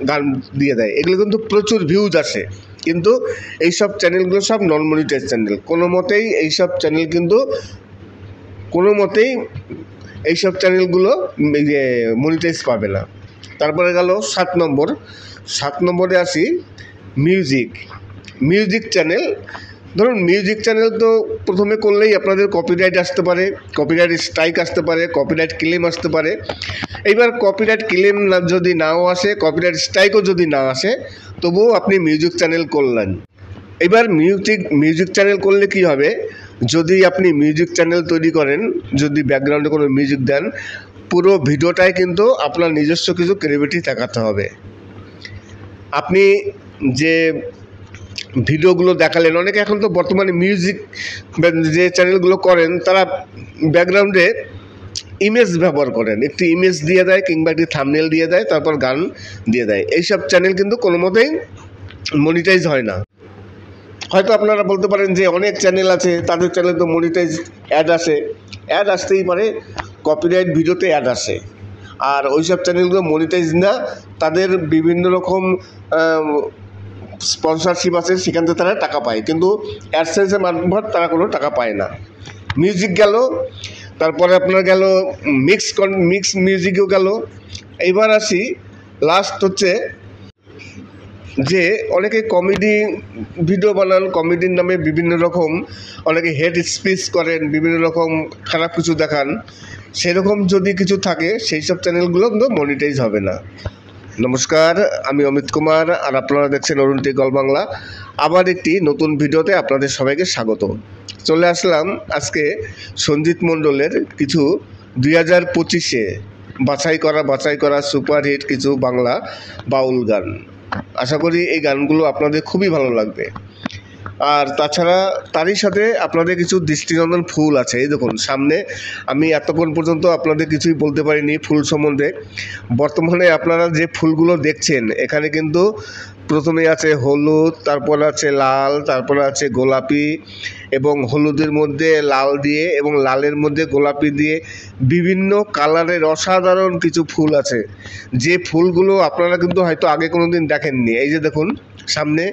গান দিয়ে দেয়, এগুলো কিন্তু প্রচুর ভিউজ আসে। কিন্তু এইসব চ্যানেলগুলো সব নন মনিটাইজ চ্যানেল, কোনো মতেই এইসব চ্যানেল কিন্তু এইসব চ্যানেলগুলো মনিটাইজ পাবে না। তারপরে গেল 7 নম্বরে আসি মিউজিক চ্যানেল। ধরুন মিউজিক চ্যানেল তো প্রথমে করলেই আপনাদের কপিরাইট আসতে পারে, কপিরাইট স্ট্রাইক আসতে পারে, কপিরাইট ক্লেম আসতে পারে। এইবার কপিরাইট ক্লেম যদি নাও আসে, কপিরাইট স্ট্রাইকও যদি না আসে, তবুও আপনি মিউজিক চ্যানেল করলেন। এবার মিউজিক চ্যানেল করলে কি হবে, যদি আপনি মিউজিক চ্যানেল তৈরি করেন, যদি ব্যাকগ্রাউন্ডে কোনো মিউজিক দেন, পুরো ভিডিওটায় কিন্তু আপনার নিজস্ব কিছু ক্রিয়েটিভিটি দেখাতে হবে। আপনি যে ভিডিওগুলো দেখালেন, অনেকে এখন তো বর্তমানে মিউজিক যে চ্যানেলগুলো করেন তারা ব্যাকগ্রাউন্ডে ইমেজ ব্যবহার করেন, একটি ইমেজ দিয়ে দেয় কিংবা একটি থাম্বনেল দিয়ে দেয়, তারপর গান দিয়ে দেয়। এইসব চ্যানেল কিন্তু কোনো মতেই মনিটাইজ হয় না। হয়তো আপনারা বলতে পারেন যে অনেক চ্যানেল আছে, তাদের চ্যানেলে তো মনিটাইজ অ্যাড আসতেই পারে, কপিরাইট ভিডিওতে অ্যাড আসে। আর ওইসব চ্যানেলগুলো মনিটাইজ না, তাদের বিভিন্ন রকম স্পন্সরশিপ আছে, সেখান থেকে তারা টাকা পায়, কিন্তু অ্যাডসেন্সের মারফত তারা কোনো টাকা পায় না। মিউজিক গেল, তারপরে আপনার গেল মিক্স মিউজিকও গেল। এইবার আসি লাস্ট হচ্ছে যে অনেকে কমেডি ভিডিও বানান, কমেডির নামে বিভিন্ন রকম অনেকে হেড স্পিচ করেন, বিভিন্ন রকম খারাপ কিছু দেখান। সেরকম যদি কিছু থাকে, সেই সব চ্যানেলগুলো কিন্তু মনিটাইজ হবে না। নমস্কার, আমি অমিত কুমার, আর আপনারা দেখছেন অরুণ টেক অল বাংলা। আবার একটি নতুন ভিডিওতে আপনাদের সবাইকে স্বাগত। চলে আসলাম আজকে সঞ্জিত মণ্ডলের কিছু 2025-এ বাছাই করা সুপারহিট কিছু বাংলা বাউল গান। আশা করি এই গানগুলো আপনাদের খুবই ভালো লাগবে। আর তাছাড়া তারই সাথে আপনাদের কিছু দৃষ্টিনন্দন ফুল আছে। এই দেখুন সামনে, আমি এতক্ষণ পর্যন্ত আপনাদের কিছুই বলতে পারিনি ফুল সম্বন্ধে। বর্তমানে আপনারা যে ফুলগুলো দেখছেন, এখানে কিন্তু প্রথমে আছে হলুদ, তারপর আছে লাল, তারপর আছে গোলাপি, এবং হলুদের মধ্যে লাল দিয়ে এবং লালের মধ্যে গোলাপি দিয়ে বিভিন্ন কালারের অসাধারণ কিছু ফুল আছে, যে ফুলগুলো আপনারা কিন্তু হয়তো আগে কোনো দিন দেখেননি। এই যে দেখুন সামনে,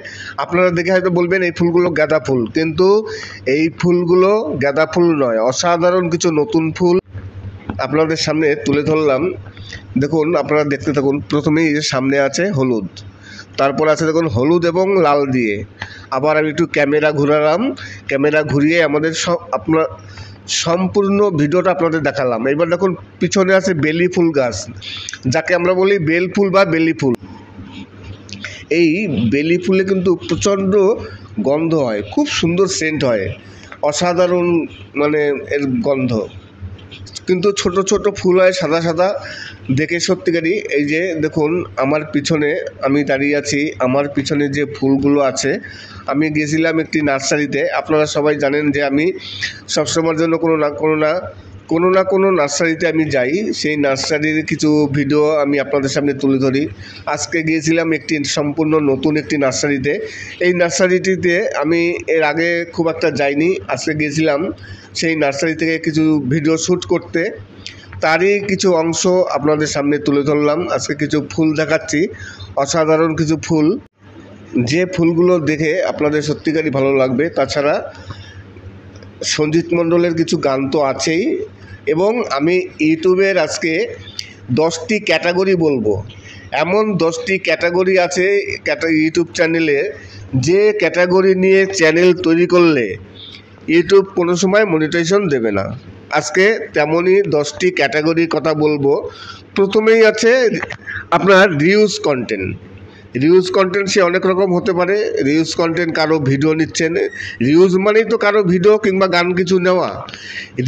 আপনারা দেখে হয়তো বলবেন এই ফুলগুলো গাঁদা ফুল, কিন্তু এই ফুলগুলো গাঁদা ফুল নয়, অসাধারণ কিছু নতুন ফুল আপনাদের সামনে তুলে ধরলাম। দেখুন, আপনারা দেখতে থাকুন। প্রথমেই সামনে আছে হলুদ, তারপর আছে দেখুন হলুদ এবং লাল দিয়ে। আবার আমি একটু ক্যামেরা ঘুরালাম, ক্যামেরা ঘুরিয়ে আমাদের আপনার সম্পূর্ণ ভিডিওটা আপনাদের দেখালাম। এবার দেখুন পিছনে আছে বেলি ফুল গাছ, যাকে আমরা বলি বেল ফুল বা বেলি ফুল। এই বেলি ফুলে কিন্তু প্রচণ্ড গন্ধ হয়, খুব সুন্দর সেন্ট হয়, অসাধারণ মানে এর গন্ধ। কিন্তু ছোট ছোট ফুল হয়, সাদা সাদা, দেখে সত্যিকারই। এই যে দেখুন আমার পিছনে আমি দাঁড়িয়ে আছি, আমার পিছনে যে ফুলগুলো আছে, আমি গিয়েছিলাম একটি নার্সারিতে। আপনারা সবাই জানেন যে আমি সবসময়ের জন্য কোনো না কোনো নার্সারিতে আমি যাই, সেই নার্সারির কিছু ভিডিও আমি আপনাদের সামনে তুলে ধরি। আজকে গিয়েছিলাম একটি সম্পূর্ণ নতুন একটি নার্সারিতে। এই নার্সারিটিতে আমি এর আগে খুব একটা যাইনি, আজকে গিয়েছিলাম সেই নার্সারি থেকে কিছু ভিডিও শ্যুট করতে। তারই কিছু অংশ আপনাদের সামনে তুলে ধরলাম। আজকে কিছু ফুল দেখাচ্ছি, অসাধারণ কিছু ফুল, যে ফুলগুলো দেখে আপনাদের সত্যিকারই ভালো লাগবে। তাছাড়া সঞ্জিত মণ্ডলের কিছু গান তো আছেই, এবং আমি ইউটিউবের আজকে 10টি ক্যাটাগরি বলবো। এমন 10টি ক্যাটাগরি আছে ইউটিউব চ্যানেলে, যে ক্যাটাগরি নিয়ে চ্যানেল তৈরি করলে ইউটিউব কোনো সময় মনিটাইজেশন দেবে না। আজকে তেমনই 10টি ক্যাটাগরির কথা বলবো। প্রথমেই আছে আপনার রিউজ কন্টেন্ট। সে অনেক রকম হতে পারে। রিউজ কন্টেন্ট, কারো ভিডিও নিচ্ছেন, রিউজ মানেই তো কারো ভিডিও কিংবা গান কিছু নেওয়া।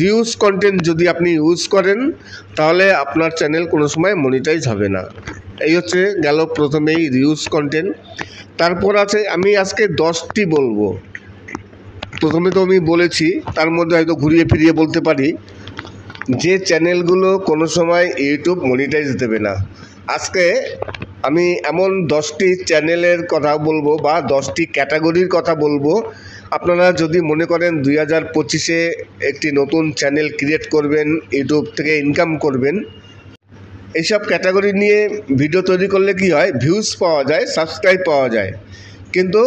রিউজ কন্টেন্ট যদি আপনি ইউজ করেন, তাহলে আপনার চ্যানেল কোনো সময় মনিটাইজ হবে না। এই হচ্ছে গেল প্রথমেই রিউজ কন্টেন্ট। তারপর আছে, আমি আজকে 10টি বলবো। প্রথমে তো আমি বলেছি, তার মধ্যে হয়তো ঘুরিয়ে ফিরিয়ে বলতে পারি, যে চ্যানেলগুলো কোনো সময় ইউটিউব মনিটাইজ দেবে না। আজকে আমি এমন 10টি চ্যানেলের কথা বলবো বা 10টি ক্যাটাগরির কথা বলবো। আপনারা যদি মনে করেন 2025-এ একটি নতুন চ্যানেল ক্রিয়েট করবেন, ইউটিউব থেকে ইনকাম করবেন, এইসব ক্যাটাগরি নিয়ে ভিডিও তৈরি করলে কি হয়, ভিউজ পাওয়া যায়, সাবস্ক্রাইব পাওয়া যায়, কিন্তু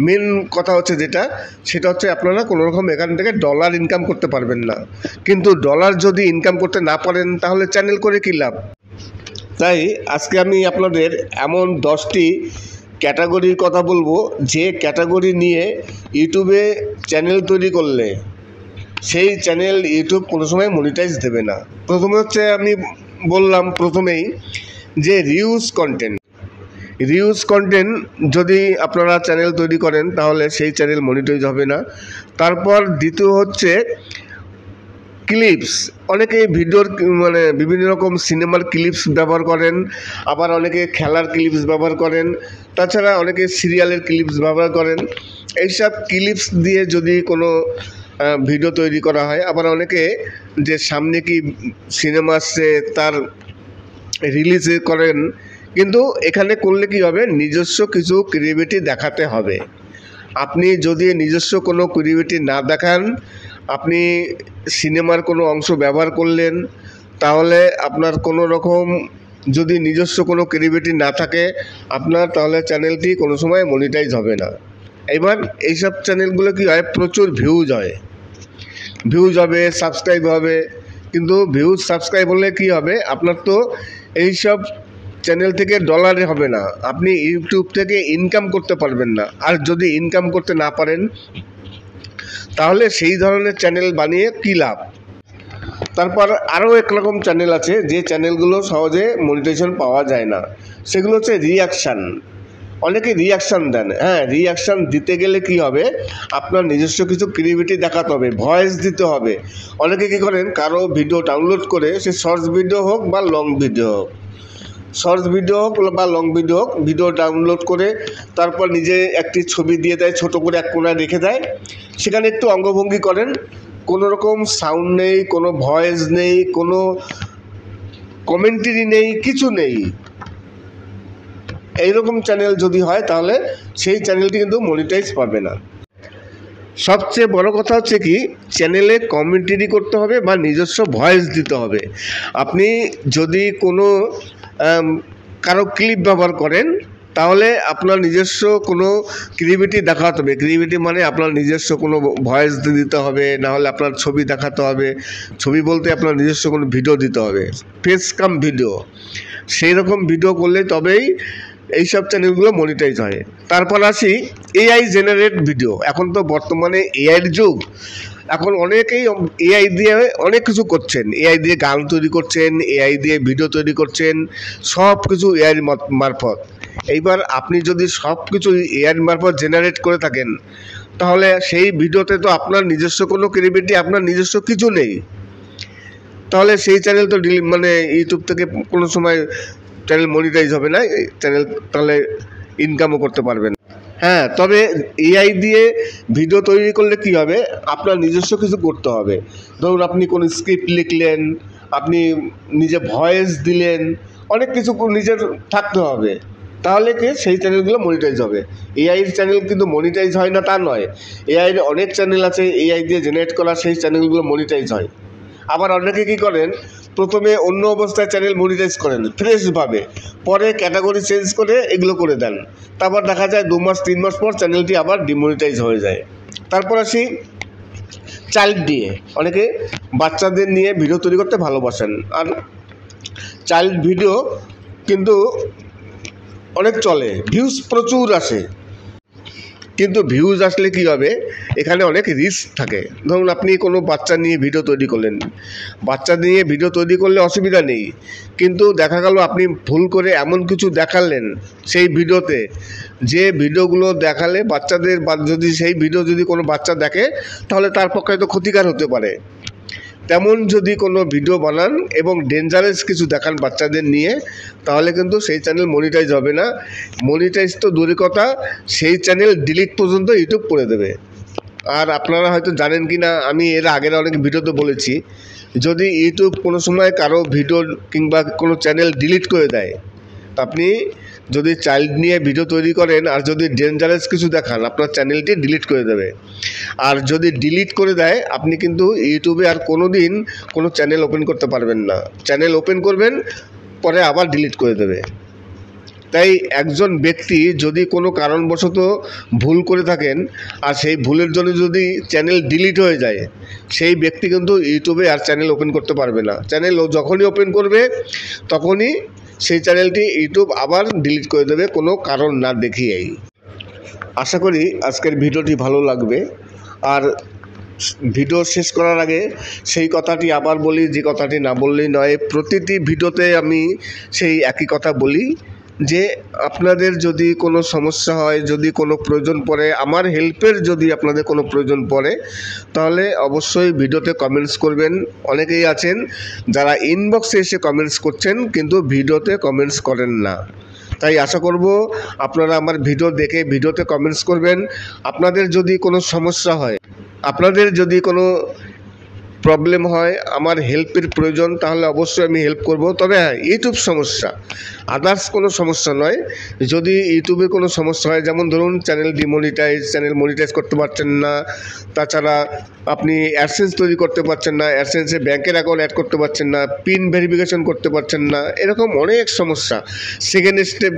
মেন কথা হচ্ছে সেটা হচ্ছে আপনারা কোনো রকম এখান থেকে ডলার ইনকাম করতে পারবেন না। কিন্তু ডলার যদি ইনকাম করতে না পারেন তাহলে চ্যানেল করে কী লাভ। তাই আজকে আমি আপনাদের এমন 10টি ক্যাটাগরির কথা বলবো যে ক্যাটাগরি নিয়ে ইউটিউবে চ্যানেল তৈরি করলে সেই চ্যানেল ইউটিউব কোনো সময় মনিটাইজ দেবে না। প্রথমে হচ্ছে আমি বললাম প্রথমেই যে রিউজ কন্টেন্ট যদি আপনারা চ্যানেল তৈরি করেন তাহলে সেই চ্যানেল মনিটাইজ হবে না। তারপর দ্বিতীয় হচ্ছে ক্লিপস। অনেকে ভিডিওর বিভিন্ন রকম সিনেমার ক্লিপস ব্যবহার করেন, আবার অনেকে খেলার ক্লিপস ব্যবহার করেন, তাছাড়া অনেকে সিরিয়ালের ক্লিপস ব্যবহার করেন। এইসব ক্লিপস দিয়ে যদি কোনো ভিডিও তৈরি করা হয়, আবার অনেকে যে সামনে কি সিনেমা আসছে তার রিলিজ করেন, কিন্তু এখানে করলে কি হবে, নিজস্ব কিছু ক্রিয়েটিভিটি দেখাতে হবে। আপনি যদি নিজস্ব কোনো ক্রিয়েটিভিটি না দেখান, আপনি সিনেমার কোনো অংশ ব্যবহার করলেন, তাহলে আপনার কোনো রকম যদি নিজস্ব কোনো ক্রিয়েটিভিটি না থাকে আপনার, তাহলে চ্যানেলটি কোনো সময় মনিটাইজ হবে না। এবার এইসব চ্যানেলগুলো কি হয়, প্রচুর ভিউজ হবে, সাবস্ক্রাইব হবে, কিন্তু ভিউজ সাবস্ক্রাইব হলে কি হবে, আপনার তো এইসব চ্যানেল থেকে ডলারে হবে না, আপনি ইউটিউব থেকে ইনকাম করতে পারবেন না। আর যদি ইনকাম করতে না পারেন তাহলে সেই ধরনের চ্যানেল বানিয়ে কী লাভ। তারপর আরও একরকম চ্যানেল আছে যে চ্যানেলগুলো সহজে মনিটাইজেশন পাওয়া যায় না, সেগুলো হচ্ছে রিয়াকশান। অনেকে রিয়াকশান দেন। হ্যাঁ, রিয়াকশান দিতে গেলে কি হবে, আপনার নিজস্ব কিছু ক্রিয়েটিভিটি দেখাতে হবে, ভয়েস দিতে হবে। অনেকে কী করেন, কারো ভিডিও ডাউনলোড করে, সে শর্টস ভিডিও হোক বা লং ভিডিও হোক, ভিডিও ডাউনলোড করে তারপর নিজে একটি ছবি দিয়ে দেয়, ছোট করে এক কোণায় রেখে দেয়, সেখানে একটু অঙ্গভঙ্গি করেন, কোনো রকম সাউন্ড নেই, কোনো ভয়েস নেই, কোনো কমেন্টারি নেই, কিছু নেই। এইরকম চ্যানেল যদি হয় তাহলে সেই চ্যানেলটি কিন্তু মনিটাইজ পাবে না। সবচেয়ে বড় কথা হচ্ছে কি, চ্যানেলে কমেন্টারি করতে হবে বা নিজস্ব ভয়েস দিতে হবে। আপনি যদি কোনো কারো ক্লিপ ব্যবহার করেন তাহলে আপনার নিজস্ব কোনো ক্রিয়েটিভিটি দেখাতে হবে। ক্রিয়েটিভিটি মানে আপনার নিজস্ব কোনো ভয়েস দিতে হবে, না হলে আপনার ছবি দেখাতে হবে। ছবি বলতে আপনার নিজস্ব কোনো ভিডিও দিতে হবে, ফেস কাম ভিডিও। সেই রকম ভিডিও করলে তবেই এইসব চ্যানেলগুলো মনিটাইজ হয়। তারপর আসি এআই জেনারেট ভিডিও। এখন তো বর্তমানে এআইয়ের যুগ, এখন অনেকেই এআই দিয়ে অনেক কিছু করছেন, এআই দিয়ে গান তৈরি করছেন, এআই দিয়ে ভিডিও তৈরি করছেন, সব কিছু এআইয়ের মারফত। এইবার আপনি যদি সব কিছু এআইয়ের মারফত জেনারেট করে থাকেন তাহলে সেই ভিডিওতে তো আপনার নিজস্ব কোনো ক্রিয়েটিভিটি, আপনার নিজস্ব কিছু নেই, তাহলে সেই চ্যানেল তো ইউটিউব থেকে কোনো সময় চ্যানেল মনিটাইজ হবে না, চ্যানেল তাহলে ইনকামও করতে পারবেন। হ্যাঁ, তবে এআই দিয়ে ভিডিও তৈরি করলে কি হবে, আপনার নিজস্ব কিছু করতে হবে। ধরুন আপনি কোনো স্ক্রিপ্ট লিখলেন, আপনি নিজে ভয়েস দিলেন, অনেক কিছু নিজের থাকতে হবে, তাহলে কি সেই চ্যানেলগুলো মনিটাইজ হবে। এআইয়ের চ্যানেল কিন্তু মনিটাইজ হয় না তা নয়, এআইয়ের অনেক চ্যানেল আছে এআই দিয়ে জেনারেট করা, সেই চ্যানেলগুলো মনিটাইজ হয়। আবার অনেকে কী করেন, প্রথমে অন্য অবস্থায় চ্যানেল মনিটাইজ করেন ফ্রেশভাবে, পরে ক্যাটাগরি চেঞ্জ করে এগুলো করে দেন, তারপর দেখা যায় 2 মাস 3 মাস পর চ্যানেলটি আবার ডিমনিটাইজ হয়ে যায়। তারপর আসি চাইল্ড দিয়ে। অনেকে বাচ্চাদের নিয়ে ভিডিও তৈরি করতে ভালোবাসেন, আর চাইল্ড ভিডিও কিন্তু অনেক চলে, ভিউজ প্রচুর আসে, কিন্তু ভিউজ আসলে কি হবে, এখানে অনেক রিস্ক থাকে। ধরুন আপনি কোনো বাচ্চা নিয়ে ভিডিও তৈরি করলেন, বাচ্চা নিয়ে ভিডিও তৈরি করলে অসুবিধা নেই, কিন্তু দেখা গেল আপনি ভুল করে এমন কিছু দেখালেন সেই ভিডিওতে, যে ভিডিওগুলো দেখালে বাচ্চাদের, যদি সেই ভিডিও যদি কোনো বাচ্চা দেখে তাহলে তার পক্ষে তো ক্ষতিকর হতে পারে। তেমন যদি কোনো ভিডিও বানান এবং ডেঞ্জারাস কিছু দেখান বাচ্চাদের নিয়ে, তাহলে কিন্তু সেই চ্যানেল মনিটাইজ হবে না। মনিটাইজ তো দূরের কথা, সেই চ্যানেল ডিলিট পর্যন্ত ইউটিউব করে দেবে। আর আপনারা হয়তো জানেন কি না, আমি এর আগের অনেক ভিডিওতে বলেছি, যদি ইউটিউব কোনো সময় কারো ভিডিও কিংবা কোনো চ্যানেল ডিলিট করে দেয়, আপনি যদি চাইল্ড নিয়ে ভিডিও তৈরি করেন আর যদি ডেঞ্জারাস কিছু দেখান, আপনার চ্যানেলটি ডিলিট করে দেবে। আর যদি ডিলিট করে দেয়, আপনি কিন্তু ইউটিউবে আর কোনো দিন কোনো চ্যানেল ওপেন করতে পারবেন না। চ্যানেল ওপেন করবেন পরে আবার ডিলিট করে দেবে। তাই একজন ব্যক্তি যদি কোনো কারণবশত ভুল করে থাকেন আর সেই ভুলের জন্য যদি চ্যানেল ডিলিট হয়ে যায়, সেই ব্যক্তি কিন্তু ইউটিউবে আর চ্যানেল ওপেন করতে পারবে না। চ্যানেল যখনই ওপেন করবে তখনই সেই চ্যানেলটি ইউটিউব আবার ডিলিট করে দেবে, কোনো কারণ না দেখিয়েই। আশা করি আজকের ভিডিওটি ভালো লাগবে। আর ভিডিও শেষ করার আগে সেই কথাটি আবার বলি, যে কথাটি না বললেই নয়। প্রতিটি ভিডিওতে আমি সেই একই কথা বলি যে আপনাদের যদি কোনো সমস্যা হয়, যদি কোনো প্রয়োজন পড়ে, আমার হেল্পের যদি আপনাদের কোনো প্রয়োজন পড়ে, তাহলে অবশ্যই ভিডিওতে কমেন্টস করবেন। অনেকেই আছেন যারা ইনবক্সে এসে কমেন্টস করছেন কিন্তু ভিডিওতে কমেন্টস করেন না। তাই আশা করব আপনারা আমার ভিডিও দেখে ভিডিওতে কমেন্টস করবেন। আপনাদের যদি কোনো সমস্যা হয়, আপনাদের যদি কোনো প্রবলেম হয়, আমার হেল্পের প্রয়োজন, তাহলে অবশ্যই আমি হেল্প করব। তবে হ্যাঁ, ইউটিউব সমস্যা, আদার্স কোনো সমস্যা নয়। যদি ইউটিউবের কোনো সমস্যা হয়, যেমন ধরুন চ্যানেল চ্যানেল মনিটাইজ করতে পারছেন না, তাছাড়া আপনি অ্যাডসেন্স তৈরি করতে পারছেন না, অ্যাডসেন্সে ব্যাংকের অ্যাকাউন্ট অ্যাড করতে পারছেন না, পিন ভেরিফিকেশন করতে পারছেন না, এরকম অনেক সমস্যা, সেকেন্ড স্টেপ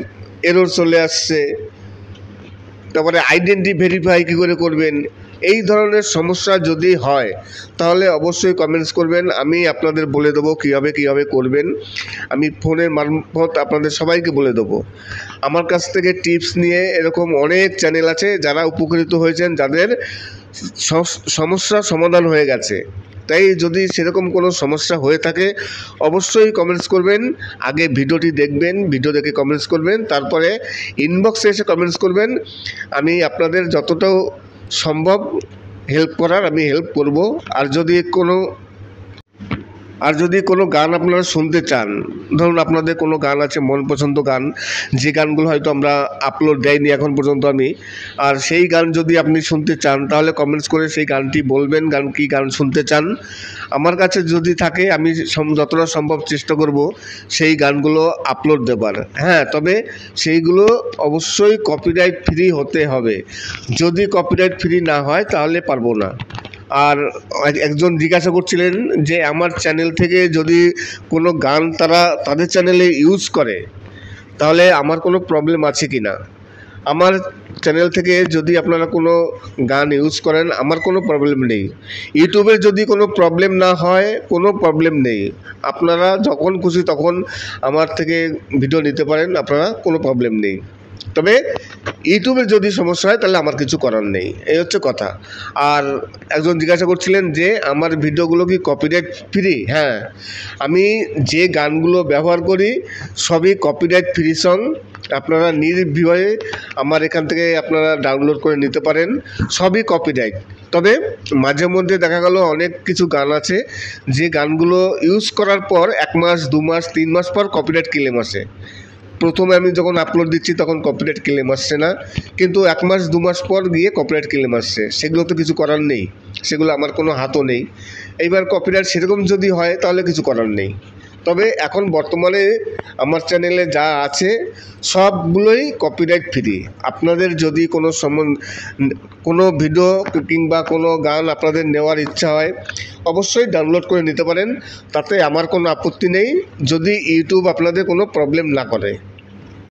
এরর চলে আসছে, তারপরে আইডেন্টি ভেরিফাই কী করে করবেন, এই ধরনের সমস্যা যদি হয় তাহলে অবশ্যই কমেন্টস করবেন। আমি আপনাদের বলে দেবো কীভাবে করবেন। আমি ফোনের মারফত আপনাদের সবাইকে বলে দেবো। আমার কাছ থেকে টিপস নিয়ে এরকম অনেক চ্যানেল আছে যারা উপকৃত হয়েছেন, যাদের সমস্যা সমাধান হয়ে গেছে। তাই যদি সেরকম কোনো সমস্যা হয়ে থাকে অবশ্যই কমেন্টস করবেন। আগে ভিডিওটি দেখবেন, ভিডিও দেখে কমেন্টস করবেন, তারপরে ইনবক্সে এসে কমেন্টস করবেন। আমি আপনাদের যতটা সম্ভব হেল্প করার আমি হেল্প করব। আর যদি কোনো গান আপনারা শুনতে চান, ধরুন আপনাদের কোনো গান আছে মন পছন্দ গান, যে গানগুলো হয়তো আমরা আপলোড দেয়নি এখন পর্যন্ত আমি, আর সেই গান যদি আপনি শুনতে চান তাহলে কমেন্টস করে সেই গানটি বলবেন, কী গান শুনতে চান। আমার কাছে যদি থাকে আমি যতটা সম্ভব চেষ্টা করব সেই গানগুলো আপলোড দেবার। হ্যাঁ, তবে সেইগুলো অবশ্যই কপিরাইট ফ্রি হতে হবে। যদি কপিরাইট ফ্রি না হয় তাহলে পারবো না। আর একজন জিজ্ঞাসা করছিলেন যে আমার চ্যানেল থেকে যদি কোনো গান তারা তাদের চ্যানেলে ইউজ করে তাহলে আমার কোনো প্রবলেম আছে কি না। আমার চ্যানেল থেকে যদি আপনারা কোনো গান ইউজ করেন আমার কোনো প্রবলেম নেই। ইউটিউবের যদি কোনো প্রবলেম না হয়, কোনো প্রবলেম নেই। আপনারা যখন খুশি তখন আমার থেকে ভিডিও নিতে পারেন, আপনারা কোনো প্রবলেম নেই। তবে ইউটিউবের যদি সমস্যা হয় তাহলে আমার কিছু করার নেই, এই হচ্ছে কথা। আর একজন জিজ্ঞাসা করছিলেন যে আমার ভিডিওগুলো কি কপিরাইট ফ্রি। হ্যাঁ, আমি যে গানগুলো ব্যবহার করি সবই কপিরাইট ফ্রি সং। আপনারা নির্ভয়ে আমার এখান থেকে আপনারা ডাউনলোড করে নিতে পারেন, সবই কপিরাইট। তবে মাঝে মধ্যে দেখা গেল অনেক কিছু গান আছে যে গানগুলো ইউজ করার পর 1 মাস 2 মাস 3 মাস পর কপিরাইট ক্লেম আসে। প্রথমে আমি যখন আপলোড দিচ্ছি তখন কপিরাইট ক্লেম আসছে না, কিন্তু 1 মাস 2 মাস পর গিয়ে কপিরাইট ক্লেম আসছে। সেগুলো তো কিছু করার নেই, সেগুলো আমার কোনো হাতও নেই। এইবার কপিরাইট সেরকম যদি হয় তাহলে কিছু করার নেই। তবে এখন বর্তমানে আমার চ্যানেলে যা আছে সবগুলোই কপিরাইট ফ্রি। আপনাদের যদি কোনো ভিডিও কিংবা কোনো গান আপনাদের নেওয়ার ইচ্ছা হয় অবশ্যই ডাউনলোড করে নিতে পারেন, তাতে আমার কোনো আপত্তি নেই, যদি ইউটিউব আপনাদের কোনো প্রবলেম না করে।